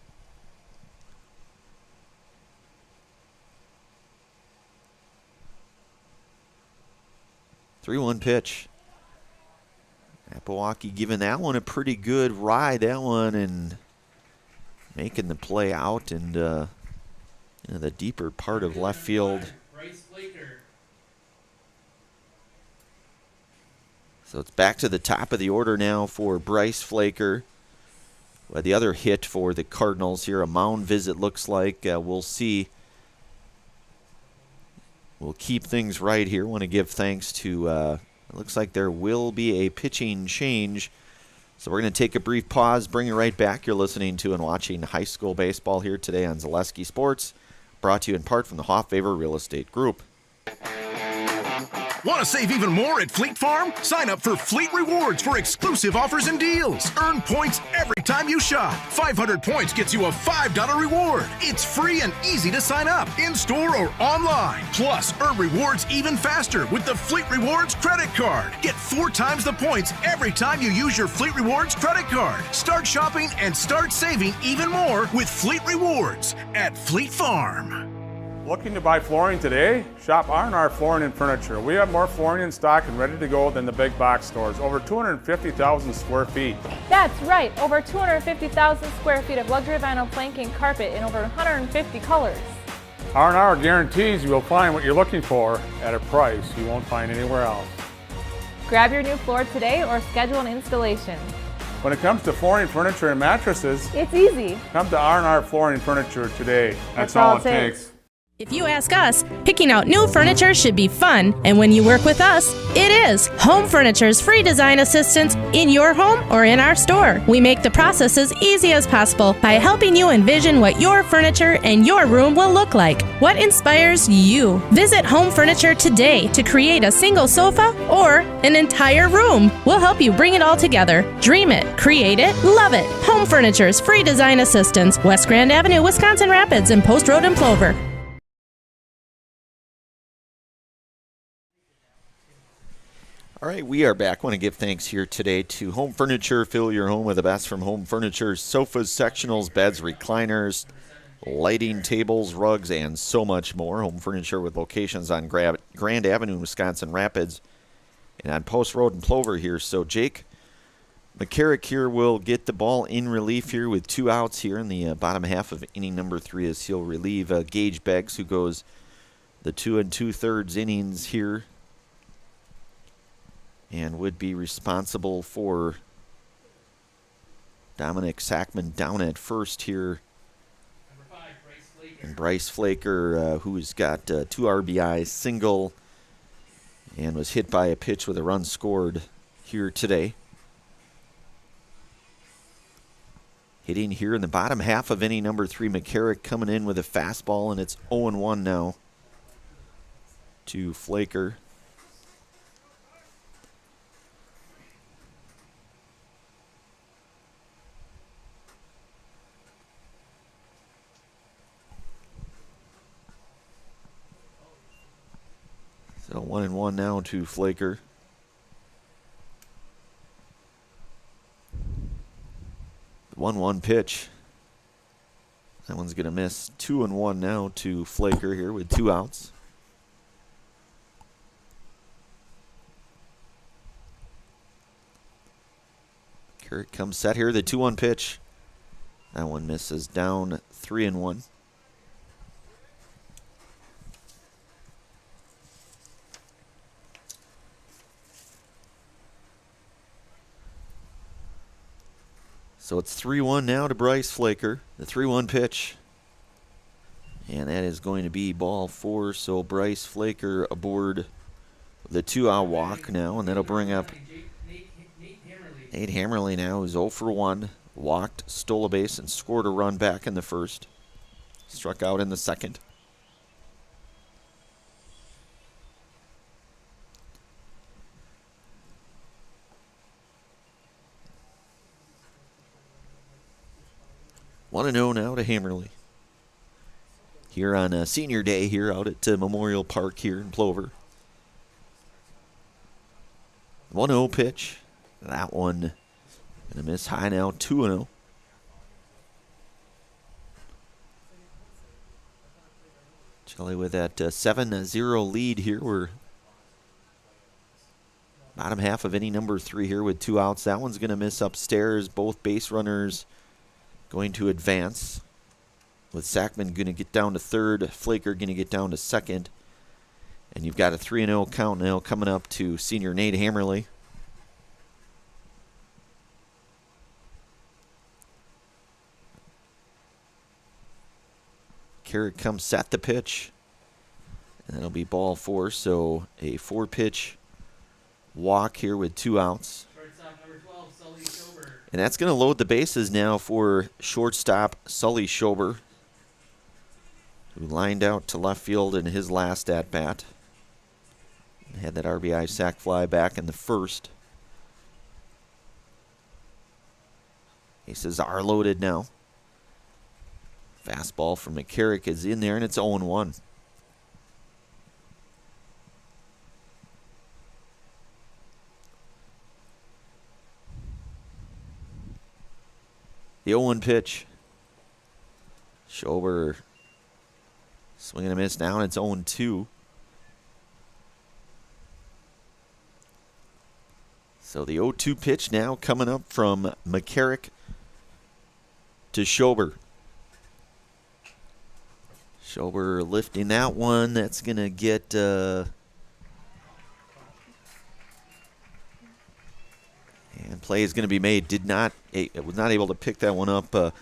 Three-one pitch. Napawaki giving that one a pretty good ride, that one, and making the play out and in the deeper part of left field. So it's back to the top of the order now for Bryce Flaker. Well, the other hit for the Cardinals here, a mound visit looks like. We'll see. We'll keep things right here. Want to give thanks to, it looks like there will be a pitching change. So we're going to take a brief pause, bring it right back. You're listening to and watching high school baseball here today on Zaleski Sports, brought to you in part from the Hofffavor Real Estate Group. Want to save even more at Fleet Farm? Sign up for Fleet Rewards for exclusive offers and deals. Earn points every time you shop. 500 points gets you a $5 reward. It's free and easy to sign up, in-store or online. Plus, earn rewards even faster with the Fleet Rewards credit card. Get 4 times the points every time you use your Fleet Rewards credit card. Start shopping and start saving even more with Fleet Rewards at Fleet Farm. Looking to buy flooring today? Shop R&R Flooring and Furniture. We have more flooring in stock and ready to go than the big box stores. Over 250,000 square feet. That's right, over 250,000 square feet of luxury vinyl planking carpet in over 150 colors. R&R guarantees you will find what you're looking for at a price you won't find anywhere else. Grab your new floor today or schedule an installation. When it comes to flooring, furniture, and mattresses, it's easy. Come to R&R Flooring and Furniture today. That's all it takes. If you ask us, picking out new furniture should be fun, and when you work with us, it is. Home Furniture's free design assistance in your home or in our store. We make the process as easy as possible by helping you envision what your furniture and your room will look like. What inspires you? Visit Home Furniture today to create a single sofa or an entire room. We'll help you bring it all together. Dream it, create it, love it. Home Furniture's free design assistance, West Grand Avenue, Wisconsin Rapids, and Post Road in Plover. All right, we are back. I want to give thanks here today to Home Furniture. Fill your home with the best from Home Furniture. Sofas, sectionals, beds, recliners, lighting, tables, rugs, and so much more. Home Furniture with locations on Grand Avenue, Wisconsin Rapids, and on Post Road in Plover here. So Jake McCarrick here will get the ball in relief here with 2 outs here in the bottom half of inning number 3 as he'll relieve Gage Beggs, who goes the 2 2/3 innings here, and would be responsible for Dominic Sackman down at first here. And Bryce Flaker, who's got 2 RBIs, single, and was hit by a pitch with a run scored here today. Hitting here in the bottom half of inning number 3, McCarrick coming in with a fastball, and it's 0-1 now to Flaker. So 1-1 now to Flaker. The 1-1 pitch. That one's going to miss. 2-1 now to Flaker here with 2 outs. Carrick comes set here. The 2-1 pitch. That one misses. Down 3-1. So it's 3-1 now to Bryce Flaker. The 3-1 pitch. And that is going to be ball 4. So Bryce Flaker aboard the 2-out walk now. And that'll bring up Nate Hammerly now, who's 0 for 1. Walked, stole a base, and scored a run back in the first. Struck out in the second. One 1-0 now to Hammerly. Here on Senior Day here out at Memorial Park here in Plover. 1-0 pitch. That one going to miss high now, 2-0. Chile with that 7-0 lead here. We're bottom half of inning number 3 here with 2 outs. That one's going to miss upstairs. Both base runners going to advance, with Sackman going to get down to third, Flaker going to get down to second. And you've got a 3-0 count now coming up to senior Nate Hammerly. Carrick comes set the pitch, and that'll be ball 4. So a 4-pitch walk here with 2 outs. And that's going to load the bases now for shortstop Sully Schober, who lined out to left field in his last at-bat. Had that RBI sac fly back in the first. Bases are loaded now. Fastball from McCarrick is in there, and it's 0-1. The 0-1 pitch. Schober Swing and a miss now, and it's 0-2. So the 0-2 pitch now coming up from McCarrick to Schober. Schober lifting that one. That's going to get... and play is going to be made. It was not able to pick that one up, but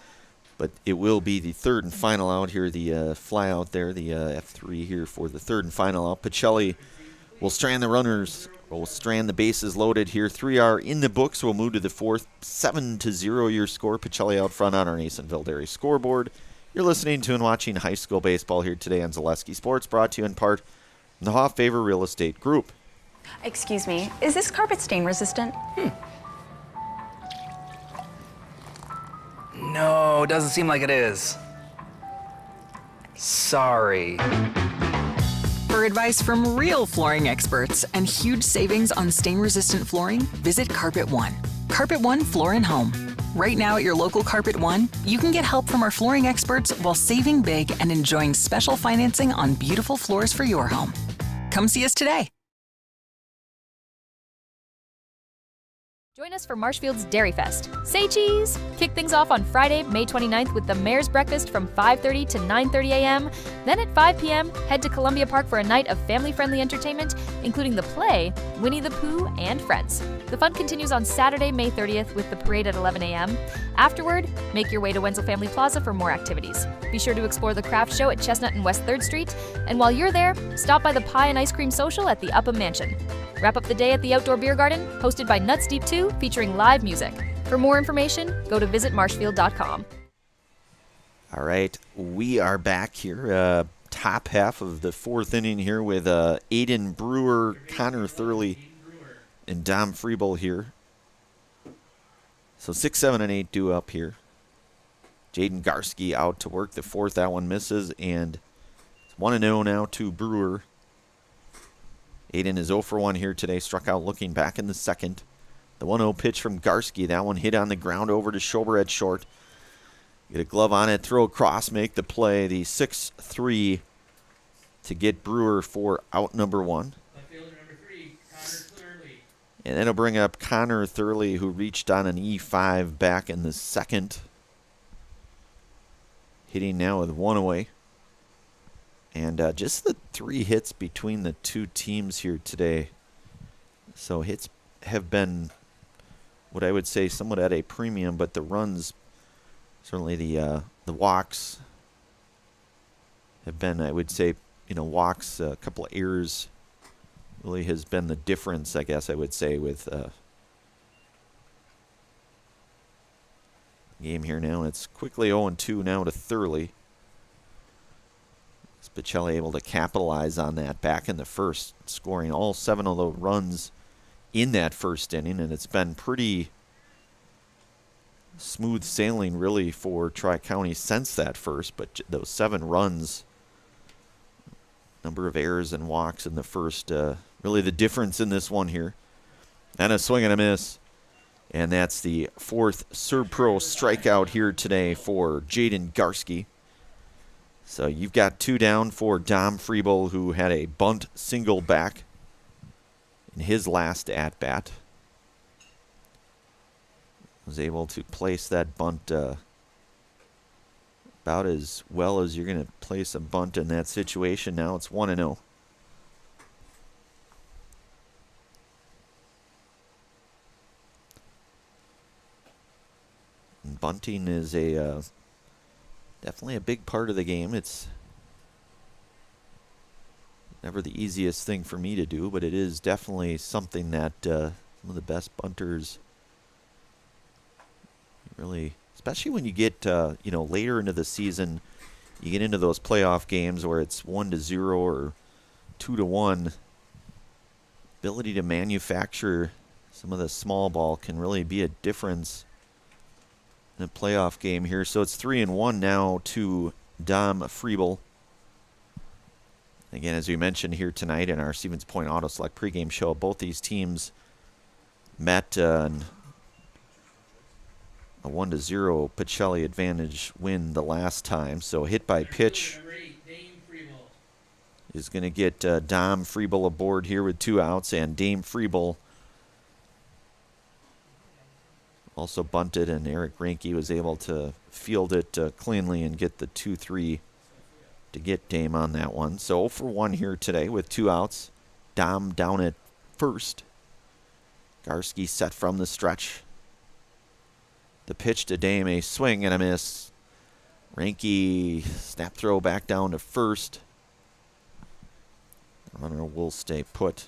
it will be the third and final out here. The fly out there, the F3 here for the third and final out. Pacelli will strand the runners, will strand the bases loaded here. 3 are in the books. We'll move to the fourth. 7-0 your score. Pacelli out front on our Nasonville Dairy scoreboard. You're listening to and watching high school baseball here today on Zaleski Sports, brought to you in part from the Hoff Favor Real Estate Group. Excuse me, is this carpet stain resistant? No, doesn't seem like it is. Sorry. For advice from real flooring experts and huge savings on stain-resistant flooring, visit Carpet One. Carpet One Floor and Home. Right now at your local Carpet One, you can get help from our flooring experts while saving big and enjoying special financing on beautiful floors for your home. Come see us today. Join us for Marshfield's Dairy Fest. Say cheese! Kick things off on Friday, May 29th with the Mayor's Breakfast from 5:30 to 9:30 a.m. Then at 5 p.m., head to Columbia Park for a night of family-friendly entertainment, including the play, Winnie the Pooh, and Friends. The fun continues on Saturday, May 30th with the parade at 11 a.m. Afterward, make your way to Wenzel Family Plaza for more activities. Be sure to explore the craft show at Chestnut and West 3rd Street, and while you're there, stop by the Pie and Ice Cream Social at the Upham Mansion. Wrap up the day at the Outdoor Beer Garden, hosted by Nuts Deep 2, featuring live music. For more information, go to visitmarshfield.com. All right, we are back here, top half of the fourth inning here with Aiden Brewer, Connor Thurley, and Dom Freeble here. So 6, 7, and 8 due up here. Jaden Garski out to work the fourth. That one misses, and it's 1-0 now to Brewer. Aiden is 0 for 1 here today, struck out looking back in the second. The 1-0 pitch from Garski. That one hit on the ground over to Schober at short. Get a glove on it, throw across, make the play. The 6-3 to get Brewer for out number 1. And then it'll bring up Connor Thurley, who reached on an E5 back in the second. Hitting now with 1 away. And just the 3 hits between the two teams here today. So hits have been what I would say somewhat at a premium, but the runs, certainly the walks have been, I would say, walks, a couple of errors really has been the difference, I guess I would say, with game here now. It's quickly 0-2 now to Thurley. Pacelli able to capitalize on that back in the first, scoring all 7 of the runs in that first inning, and it's been pretty smooth sailing really for Tri-County since that first, but those 7 runs, number of errors and walks in the first, really the difference in this one here. And a swing and a miss, and that's the 4th Serb-Pro strikeout here today for Jaden Garski. So you've got 2 down for Dom Freeble, who had a bunt single back in his last at-bat. Was able to place that bunt about as well as you're going to place a bunt in that situation. Now it's 1-0. And bunting is a... definitely a big part of the game. It's never the easiest thing for me to do, but it is definitely something that some of the best bunters really, especially when you get later into the season, you get into those playoff games where it's 1-0 or 2-1. Ability to manufacture some of the small ball can really be a difference in a playoff game here. So it's 3-1 now to Dom Freeble. Again, as we mentioned here tonight in our Stevens Point Auto Select pregame show, both these teams met in a 1-0 Pacelli advantage win the last time. So hit by pitch is going to get Dom Freeble aboard here with 2 outs, and Dame Freeble also bunted, and Eric Reinke was able to field it cleanly and get the 2-3 to get Dame on that one. So 0 for 1 here today with 2 outs. Dom down at first. Garski set from the stretch. The pitch to Dame, a swing and a miss. Reinke snap throw back down to first. The runner will stay put.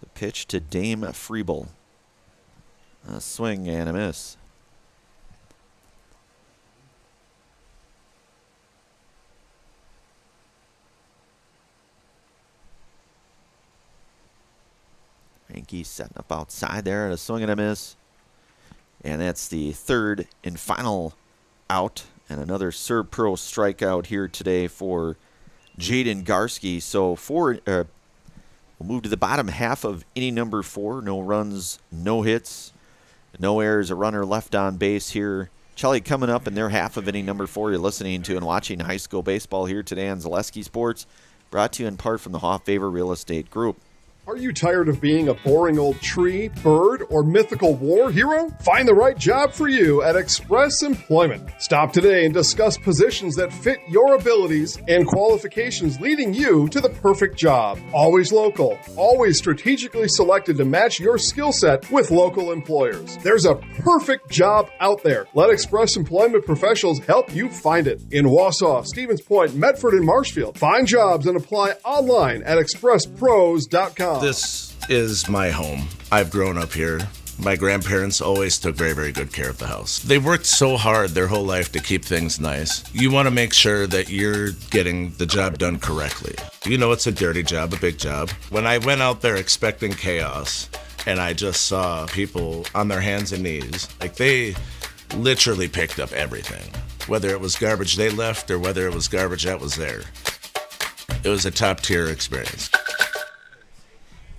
The pitch to Dame Freeble. A swing and a miss. Reinke setting up outside there, a swing and a miss. And that's the third and final out. And another Serb Pro strikeout here today for Jaden Garski. So we'll move to the bottom half of inning number 4. No runs, no hits, no errors, a runner left on base here. Pacelli coming up in their half of inning number 4. You're listening to and watching high school baseball here today on Zaleski Sports. Brought to you in part from the Hoff Favor Real Estate Group. Are you tired of being a boring old tree, bird, or mythical war hero? Find the right job for you at Express Employment. Stop today and discuss positions that fit your abilities and qualifications, leading you to the perfect job. Always local, always strategically selected to match your skill set with local employers. There's a perfect job out there. Let Express Employment professionals help you find it. In Wausau, Stevens Point, Medford, and Marshfield. Find jobs and apply online at expresspros.com. This is my home. I've grown up here. My grandparents always took very, very good care of the house. They worked so hard their whole life to keep things nice. You want to make sure that you're getting the job done correctly. You know it's a dirty job, a big job. When I went out there expecting chaos, and I just saw people on their hands and knees, like they literally picked up everything. Whether it was garbage they left or whether it was garbage that was there. It was a top-tier experience.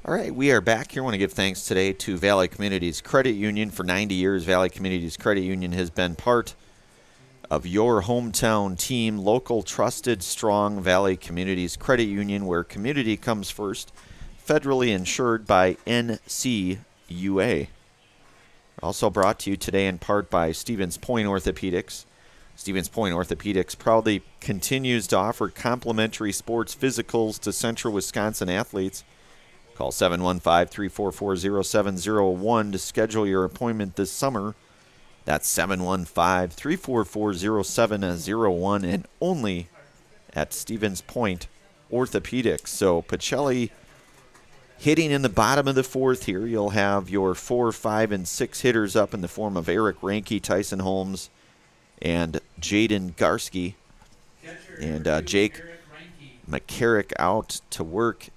All right, we are back here. I want to give thanks today to Valley Communities Credit Union. For 90 years, Valley Communities Credit Union has been part of your hometown team. Local, trusted, strong Valley Communities Credit Union, where community comes first. Federally insured by NCUA. Also brought to you today in part by Stevens Point Orthopedics. Stevens Point Orthopedics proudly continues to offer complimentary sports physicals to Central Wisconsin athletes. Call 715-344-0701 to schedule your appointment this summer. That's 715-344-0701 and only at Stevens Point Orthopedics. So Pacelli hitting in the bottom of the 4th here. You'll have your 4, 5, and 6 hitters up in the form of Eric Reinke, Tyson Holmes, and Jaden Garski. And Jake McCarrick out to work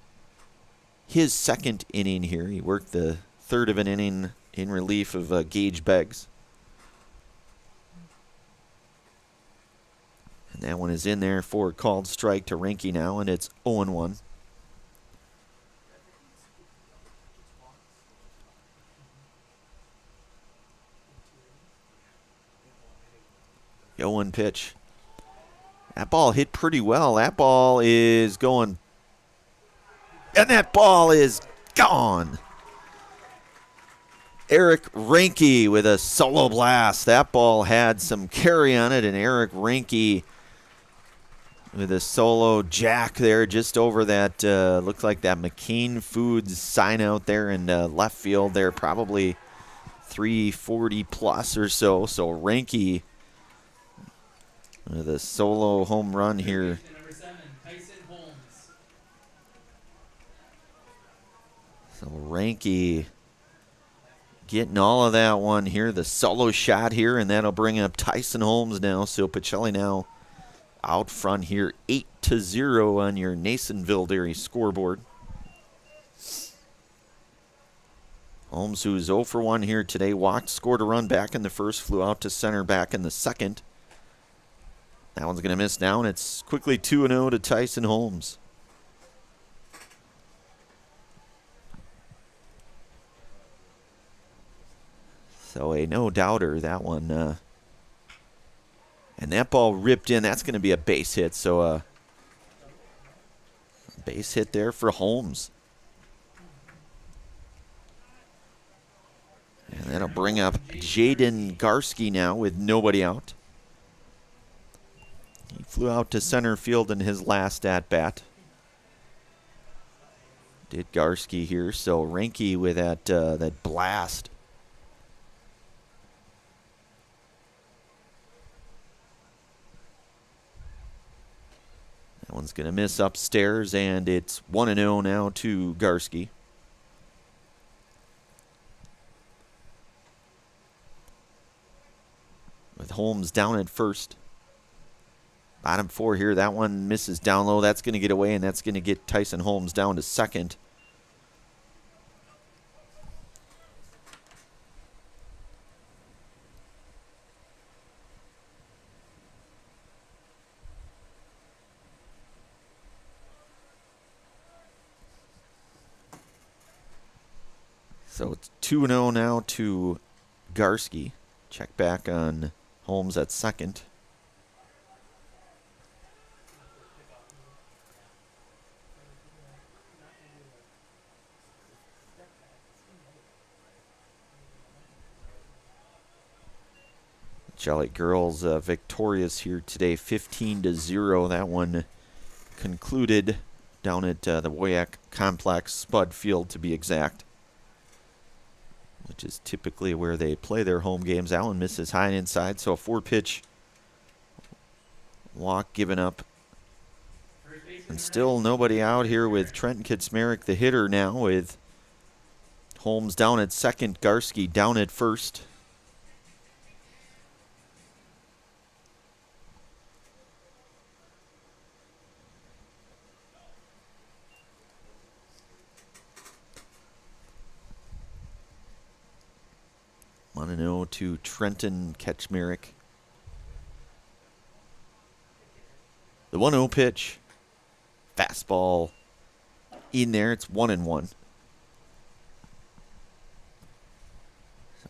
his second inning here. He worked the third of an inning in relief of Gage Beggs. And that one is in there for a called strike to Reinke now, and it's 0-1. The 0-1 pitch. That ball hit pretty well. That ball is going... And that ball is gone. Eric Reinke with a solo blast. That ball had some carry on it, and Eric Reinke with a solo jack there just over that, looked like that McCain Foods sign out there in left field there, probably 340 plus or so. So Reinke with a solo home run here. So Reinke getting all of that one here, the solo shot here, and that'll bring up Tyson Holmes now. So Pacelli now out front here, 8-0 on your Nasonville Dairy scoreboard. Holmes, who's 0 for 1 here today, walked, scored a run back in the first, flew out to center back in the second. That one's going to miss now, and it's quickly 2-0 to Tyson Holmes. So a no-doubter, that one. And that ball ripped in. That's going to be a base hit. So a base hit there for Holmes. And that'll bring up Jaden Garski now with nobody out. He flew out to center field in his last at-bat. Did Garski here. So Reinke with that blast. That one's going to miss upstairs, and it's 1-0 now to Garski. With Holmes down at first. Bottom 4 here. That one misses down low. That's going to get away, and that's going to get Tyson Holmes down to second. So it's 2-0 now to Garski. Check back on Holmes at second. Jolly Girls victorious here today, 15-0. That one concluded down at the WIAA Complex, Spud Field to be exact, which is typically where they play their home games. Allen misses high and inside, so a 4-pitch walk given up. And still nobody out here with Trenton Kaczmarek, the hitter now, with Holmes down at second, Garski down at first. On an 0 to Trenton Kaczmarek. The 1-0 pitch. Fastball in there. It's 1-1.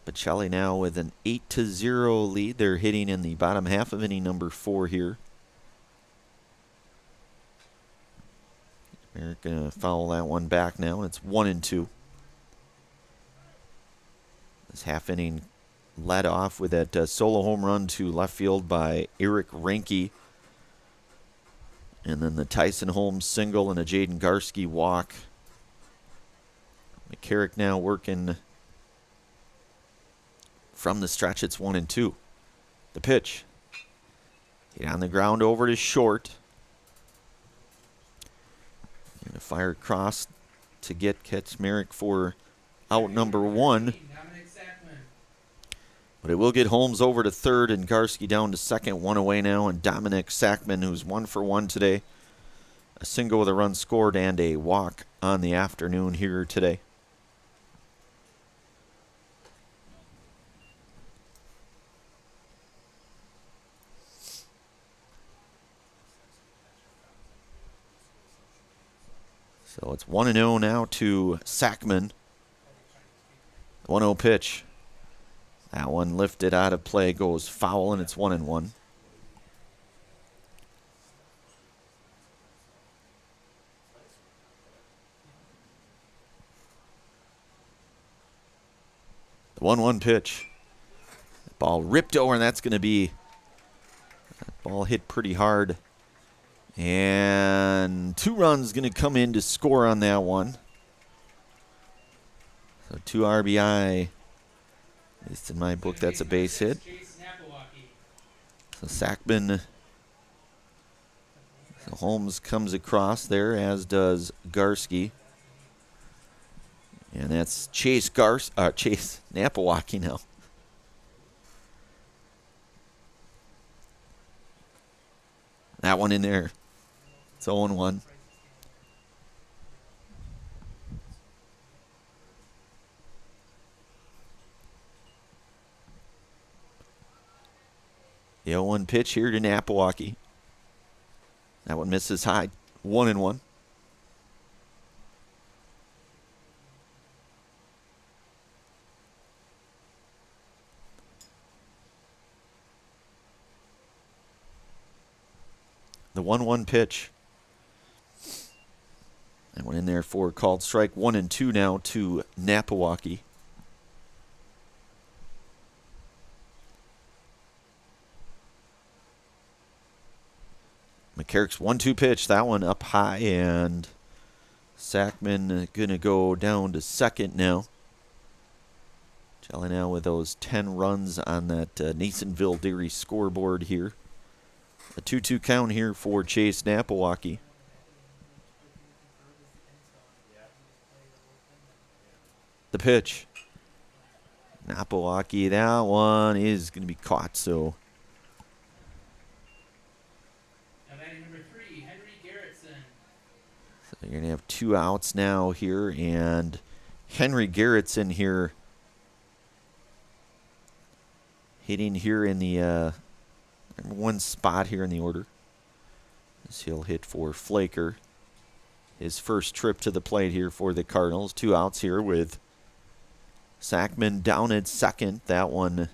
Pacelli now with an 8-0 lead. They're hitting in the bottom half of inning number 4 here. Kaczmarek gonna foul that one back now, and it's 1-2. This half inning led off with that solo home run to left field by Eric Reinke. And then the Tyson Holmes single and a Jaden Garski walk. McCarrick now working from the stretch. It's 1-2. The pitch. Hit on the ground over to short. And a fire across to get Kaczmarek for out number 1. But it will get Holmes over to third and Garski down to second. 1 away now, and Dominic Sackman, who's 1 for 1 today. A single with a run scored and a walk on the afternoon here today. So it's 1-0 now to Sackman. 1-0 pitch. That one lifted out of play, goes foul, and it's 1-1. The 1-1 pitch. Ball ripped over, and that's going to be, that ball hit pretty hard. And 2 runs going to come in to score on that one. So 2 RBI. At least in my book, that's a base hit. So Sackman. So Holmes comes across there, as does Garski. And that's Chase Napawaki now. That one in there. It's 0-1. The 0-1 pitch here to Napawaki. That one misses high. 1-1. The 1-1 pitch. That one in there for called strike. 1-2 now to Napawaki. McCarrick's 1-2 pitch. That one up high, and Sackman going to go down to second now. Jelly now with those 10 runs on that Nasonville Dairy scoreboard here. A 2-2 count here for Chase Napawaki. The pitch. Napawaki, that one is going to be caught, so. So you're going to have 2 outs now here, and Henry Garrettson here hitting here in the number 1 spot here in the order. As he'll hit for Flaker. His first trip to the plate here for the Cardinals. 2 outs here with Sackman down at second. That one going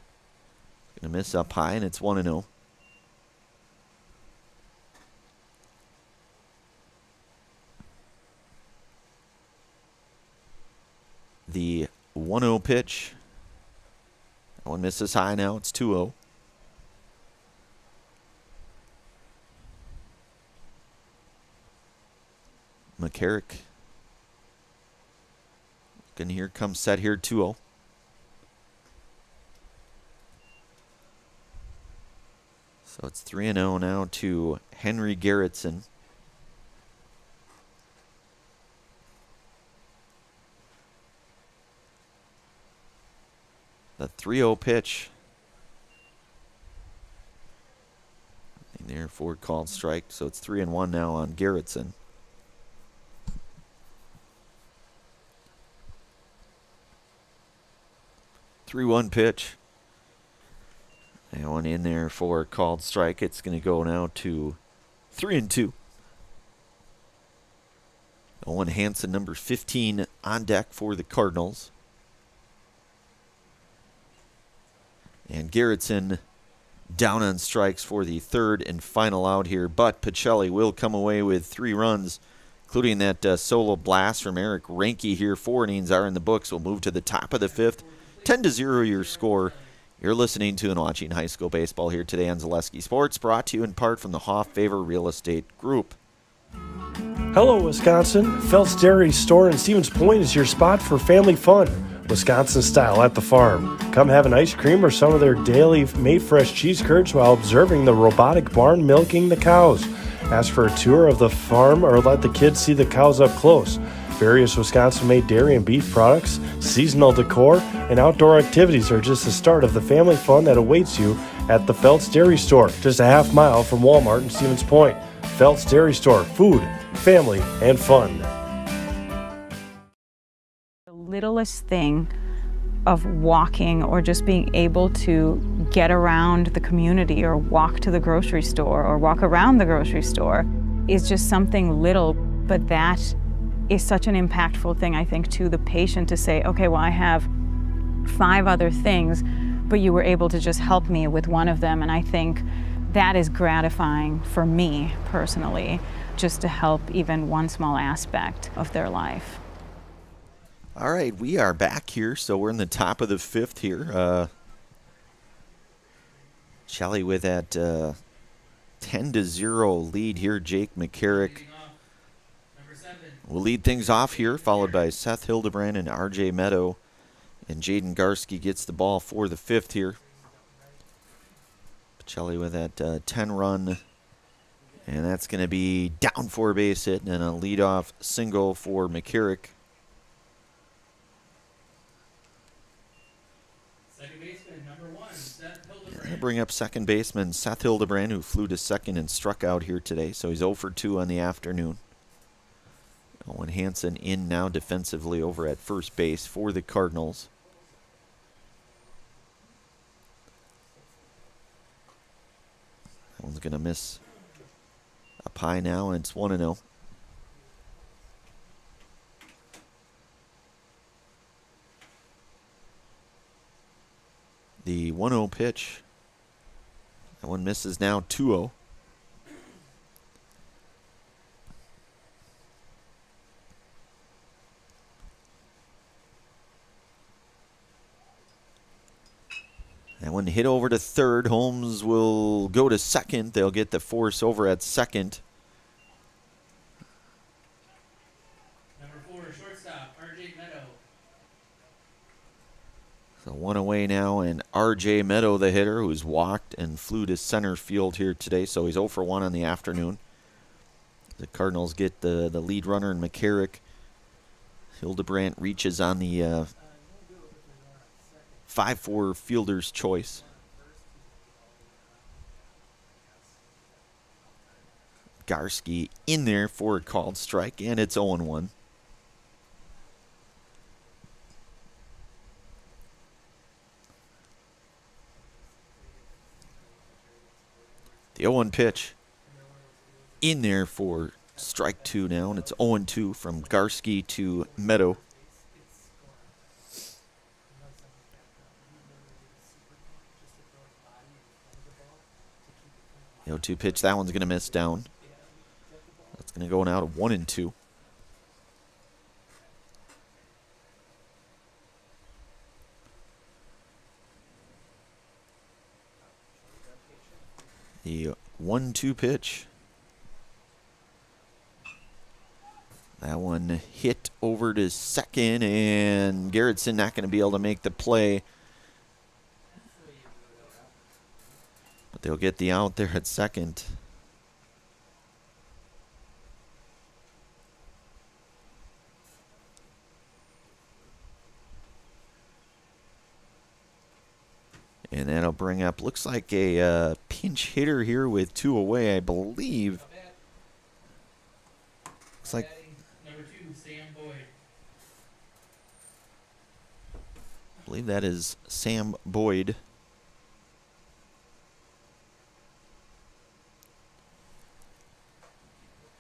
to miss up high, and it's 1-0. The 1-0 pitch. That one misses high now. It's 2-0. McCarrick. And here comes set here, 2-0. So it's 3-0 now to Henry Garrettson. The 3-0 pitch. And therefore called strike. So it's 3-1 now on Garrettson. Three-one pitch. That one in there for called strike. It's going to go now to 3-2. Owen Hansen, number 15, on deck for the Cardinals. And Garrettson down on strikes for the third and final out here. But Pacelli will come away with 3 runs, including that solo blast from Eric Reinke here. 4 innings are in the books. We'll move to the top of the 5th. 10-0 your score. You're listening to and watching high school baseball here today on Zaleski Sports, brought to you in part from the Hoff Favor Real Estate Group. Hello, Wisconsin. Phelps Dairy Store in Stevens Point is your spot for family fun. Wisconsin style at the farm. Come have an ice cream or some of their daily made fresh cheese curds while observing the robotic barn milking the cows. Ask for a tour of the farm or let the kids see the cows up close. Various Wisconsin-made dairy and beef products, seasonal decor, and outdoor activities are just the start of the family fun that awaits you at the Phelps Dairy Store, just a half mile from Walmart in Stevens Point. Phelps Dairy Store, food, family, and fun. The littlest thing of walking or just being able to get around the community or walk to the grocery store or walk around the grocery store is just something little, but that is such an impactful thing, I think, to the patient to say, okay, well, I have 5 other things, but you were able to just help me with one of them. And I think that is gratifying for me personally, just to help even one small aspect of their life. All right, we are back here, so we're in the top of the 5th here. Shelley with that 10-0 lead here. Jake McCarrick will lead things off here, followed by Seth Hildebrand and R.J. Meadow. And Jaden Garski gets the ball for the 5th here. Pacelli with that 10-run. And that's going to be down for a base hit and a leadoff single for McCarrick. Second baseman, number 1, Seth Hildebrand. I'll bring up second baseman Seth Hildebrand, who flew to second and struck out here today. So he's 0 for 2 on the afternoon. Owen Hansen in now defensively over at first base for the Cardinals. That one's going to miss up high now, and it's 1-0. The 1-0 pitch. That one misses now, 2-0. That one hit over to third. Holmes will go to second. They'll get the force over at second. Number 4, shortstop, R.J. Meadow. So one away now, and R.J. Meadow, the hitter, who's walked and flew to center field here today. So he's 0 for 1 on the afternoon. The Cardinals get the lead runner in McCarrick. Hildebrandt reaches on the 5-4 fielder's choice. Garski in there for a called strike, and it's 0-1. The 0-1 pitch in there for strike 2 now, and it's 0-2 from Garski to Meadow. The 0-2 pitch, that one's going to miss down. That's going to go now to 1-2. The 1-2 pitch. That one hit over to second, and Gerritsen not going to be able to make the play. But they'll get the out there at second. And that'll bring up, looks like a pinch hitter here with 2 away, I believe. Looks like Number 2, Sam Boyd. I believe that is Sam Boyd.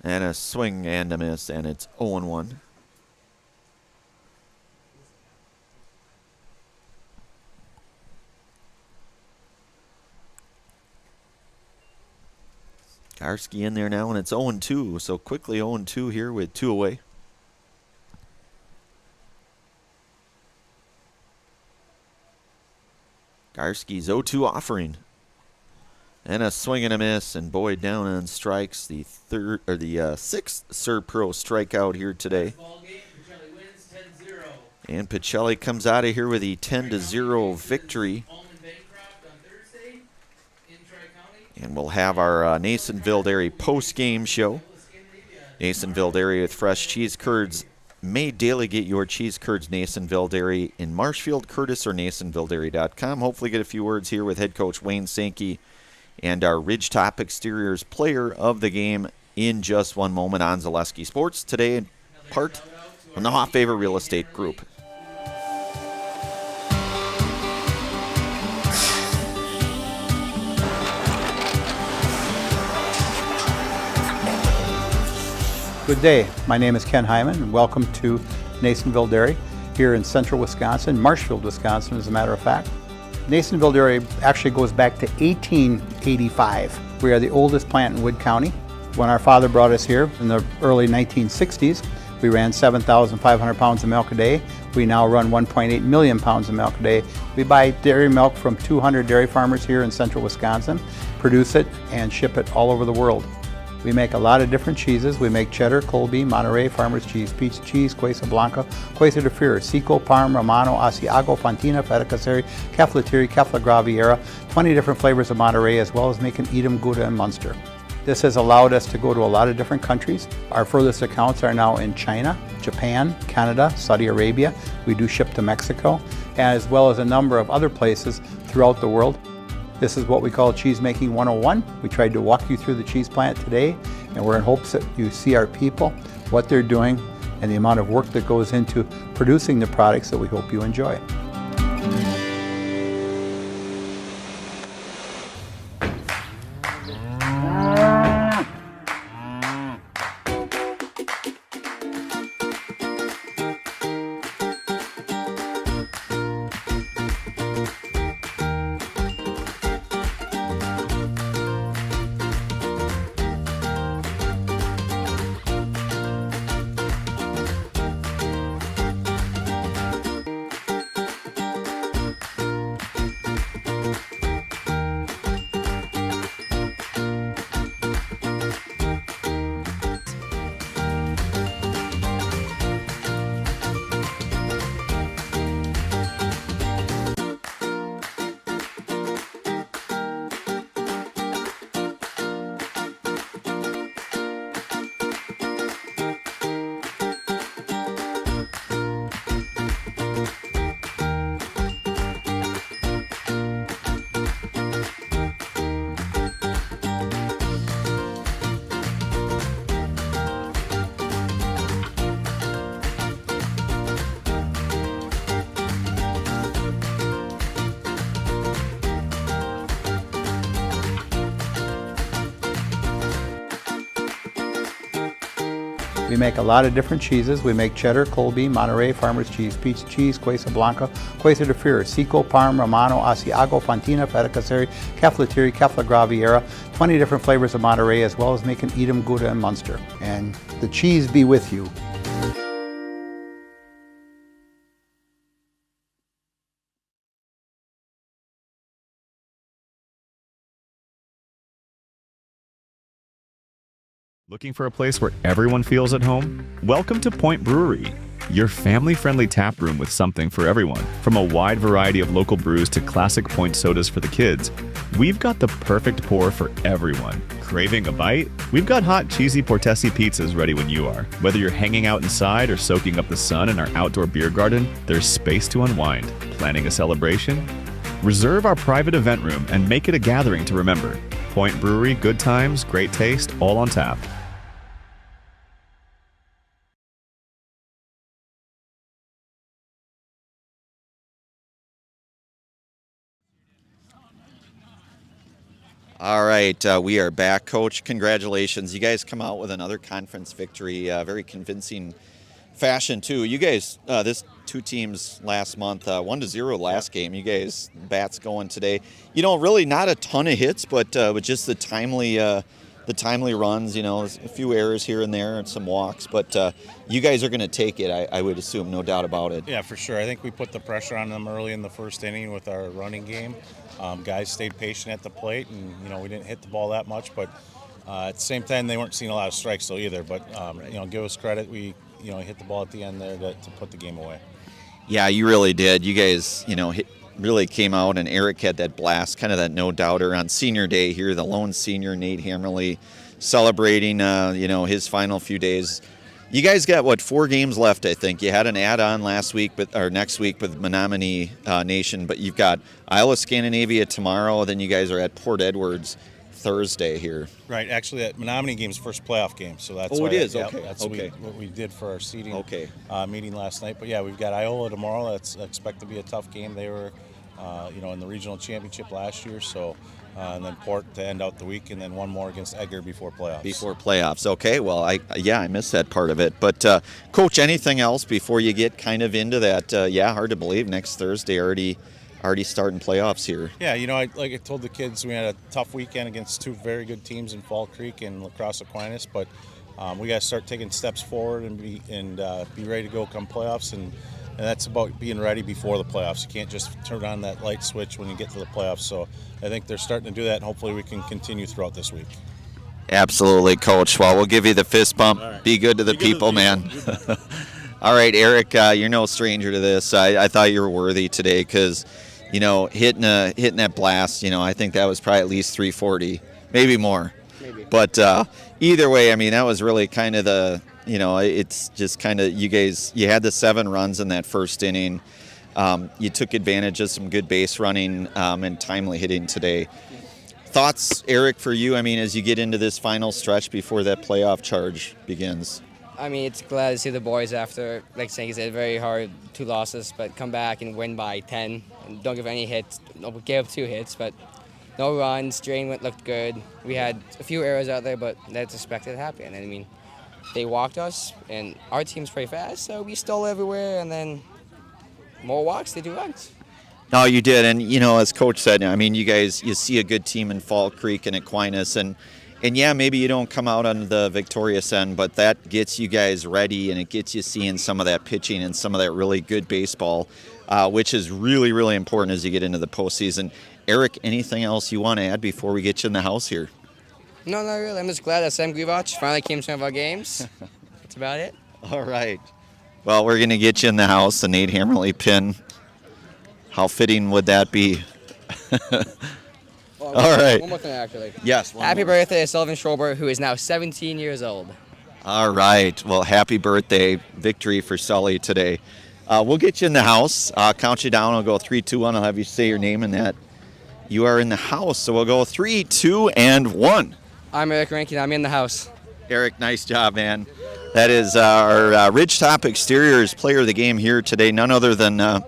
And a swing and a miss, and it's 0-1. Garski in there now, and it's 0-2. So quickly 0-2 here with 2 away. Garski's 0-2 offering. And a swing and a miss, and Boyd down on strikes. The 6th Serb Pro strikeout here today. And Pacelli comes out of here with a 10-0 victory. And we'll have our Nasonville Dairy post-game show. Nasonville Dairy with fresh cheese curds. Made daily. Get your cheese curds Nasonville Dairy in Marshfield, Curtis, or NasonvilleDairy.com. Hopefully get a few words here with head coach Wayne Sankey and our Ridgetop Exteriors player of the game in just one moment on Zaleski Sports. Today, in part from the Hofffavor Real Estate Group. Good day. My name is Ken Hyman, and welcome to Nasonville Dairy here in central Wisconsin, Marshfield, Wisconsin, as a matter of fact. Nasonville Dairy actually goes back to 1885. We are the oldest plant in Wood County. When our father brought us here in the early 1960s, we ran 7,500 pounds of milk a day. We now run 1.8 million pounds of milk a day. We buy dairy milk from 200 dairy farmers here in central Wisconsin, produce it, and ship it all over the world. We make a lot of different cheeses. We make cheddar, Colby, Monterey, Farmer's Cheese, Peach Cheese, Quesa Blanca, Quesa de Freer, Seco, Parm, Romano, Asiago, Fontina, Feta Caseri, Caflateri, Cafla Graviera, 20 different flavors of Monterey, as well as making Edam, Gouda, and Munster. This has allowed us to go to a lot of different countries. Our furthest accounts are now in China, Japan, Canada, Saudi Arabia. We do ship to Mexico, as well as a number of other places throughout the world. This is what we call Cheese Making 101. We tried to walk you through the cheese plant today, and we're in hopes that you see our people, what they're doing, and the amount of work that goes into producing the products that we hope you enjoy. We make a lot of different cheeses. We make cheddar, Colby, Monterey, Farmer's Cheese, Pizza Cheese, Quesa Blanca, Quesa de Fury, Seco, Parm, Romano, Asiago, Fontina, Feta Caseri, Caflateri, Cafla Graviera, 20 different flavors of Monterey, as well as making Edam, Gouda, and Munster. And the cheese be with you. Looking for a place where everyone feels at home? Welcome to Point Brewery, your family-friendly tap room with something for everyone. From a wide variety of local brews to classic Point sodas for the kids, we've got the perfect pour for everyone. Craving a bite? We've got hot, cheesy Portesi pizzas ready when you are. Whether you're hanging out inside or soaking up the sun in our outdoor beer garden, there's space to unwind. Planning a celebration? Reserve our private event room and make it a gathering to remember. Point Brewery, good times, great taste, all on tap. All right, we are back, Coach. Congratulations. You guys come out with another conference victory, very convincing fashion, too. You guys, this two teams last month, 1-0 last game. You guys, bats going today. You know, really not a ton of hits, but with just the timely runs, you know, a few errors here and there and some walks. But you guys are going to take it, I would assume, no doubt about it. Yeah, for sure. I think we put the pressure on them early in the first inning with our running game. Guys stayed patient at the plate, and, you know, we didn't hit the ball that much. But at the same time, they weren't seeing a lot of strikes, though, either. But, you know, give us credit. We, you know, hit the ball at the end there to put the game away. Yeah, you really did. You guys, you know, really came out, and Eric had that blast, kind of that no-doubter on senior day here, the lone senior, Nate Hammerly, celebrating, you know, his final few days. You guys got, 4 games left, I think. You had an add-on next week with Menominee Nation, but you've got Iowa Scandinavia tomorrow, then you guys are at Port Edwards Thursday here. Right. Actually, that Menominee game's first playoff game, so that's it is. Yeah, okay. That's okay. what we did for our seeding meeting last night. But yeah, we've got Iowa tomorrow. That's expected to be a tough game. They were, you know, in the regional championship last year, so. And then Port to end out the week, and then one more against Edgar before playoffs. Okay, well, I missed that part of it. But, Coach, anything else before you get kind of into that? Hard to believe next Thursday already starting playoffs here. Yeah, you know, like I told the kids, we had a tough weekend against 2 very good teams in Fall Creek and La Crosse Aquinas, but we got to start taking steps forward and be ready to go come playoffs. And that's about being ready before the playoffs. You can't just turn on that light switch when you get to the playoffs. So I think they're starting to do that, and hopefully we can continue throughout this week. Absolutely, Coach. Well, we'll give you the fist bump. Right. Be good to the people, man. All right, Eric, you're no stranger to this. I thought you were worthy today because, you know, hitting that blast, you know, I think that was probably at least 340, maybe more. Maybe. But either way, I mean, that was really kind of the – you know, it's just kind of you had the 7 runs in that first inning. You took advantage of some good base running and timely hitting today. Thoughts, Eric, for you, I mean, as you get into this final stretch before that playoff charge begins? I mean, it's glad to see the boys after, like saying, it's very hard, 2 losses, but come back and win by 10. And don't give any hits. No, we gave up 2 hits, but no runs. Drain looked good. We had a few errors out there, but that's expected to happen. And I mean, they walked us, and our team's pretty fast, so we stole everywhere, and then more walks, they do runs. No, you did, and, you know, as Coach said, I mean, you see a good team in Fall Creek and Aquinas, and yeah, maybe you don't come out on the victorious end, but that gets you guys ready, and it gets you seeing some of that pitching and some of that really good baseball, which is really, really important as you get into the postseason. Eric, anything else you want to add before we get you in the house here? No, not really. I'm just glad that Sam Grivach finally came to some of our games. That's about it. All right. Well, we're going to get you in the house, the Nate Hammerly pin. How fitting would that be? All right. One more thing, actually. Yes. Happy birthday to Sullivan Schrober, who is now 17 years old. All right. Well, happy birthday. Victory for Sully today. We'll get you in the house. I'll count you down. I'll go 3, 2, 1. I'll have you say your name in that. You are in the house, so we'll go 3, 2, and 1. I'm Eric Rankin. I'm in the house. Eric, nice job, man. That is our Ridgetop Exteriors player of the game here today. None other than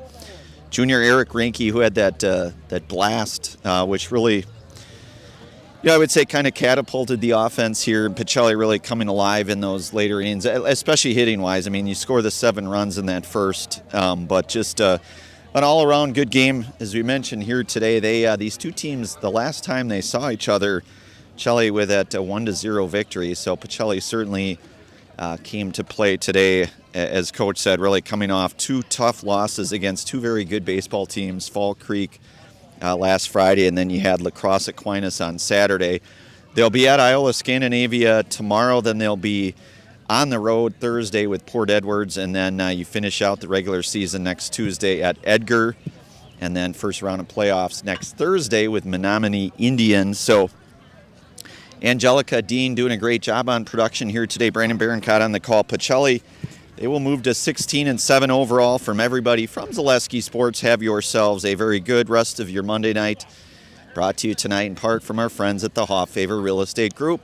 junior Eric Ranke, who had that blast, which really, Yeah, I would say kind of catapulted the offense here. Pacelli really coming alive in those later innings, especially hitting-wise. I mean, you score the 7 runs in that first, but just an all-around good game. As we mentioned here today, these two teams, the last time they saw each other, Pacelli with a 1-0 victory. So Pacelli certainly came to play today, as Coach said, really coming off 2 tough losses against 2 very good baseball teams, Fall Creek last Friday, and then you had La Crosse Aquinas on Saturday. They'll be at Iola Scandinavia tomorrow, then they'll be on the road Thursday with Port Edwards, and then you finish out the regular season next Tuesday at Edgar, and then first round of playoffs next Thursday with Menominee Indians. So Angelica Dean doing a great job on production here today. Brandon Barancott on the call. Pacelli, they will move to 16-7 overall. From everybody from Zaleski Sports, have yourselves a very good rest of your Monday night. Brought to you tonight in part from our friends at the Hoff Favor Real Estate Group.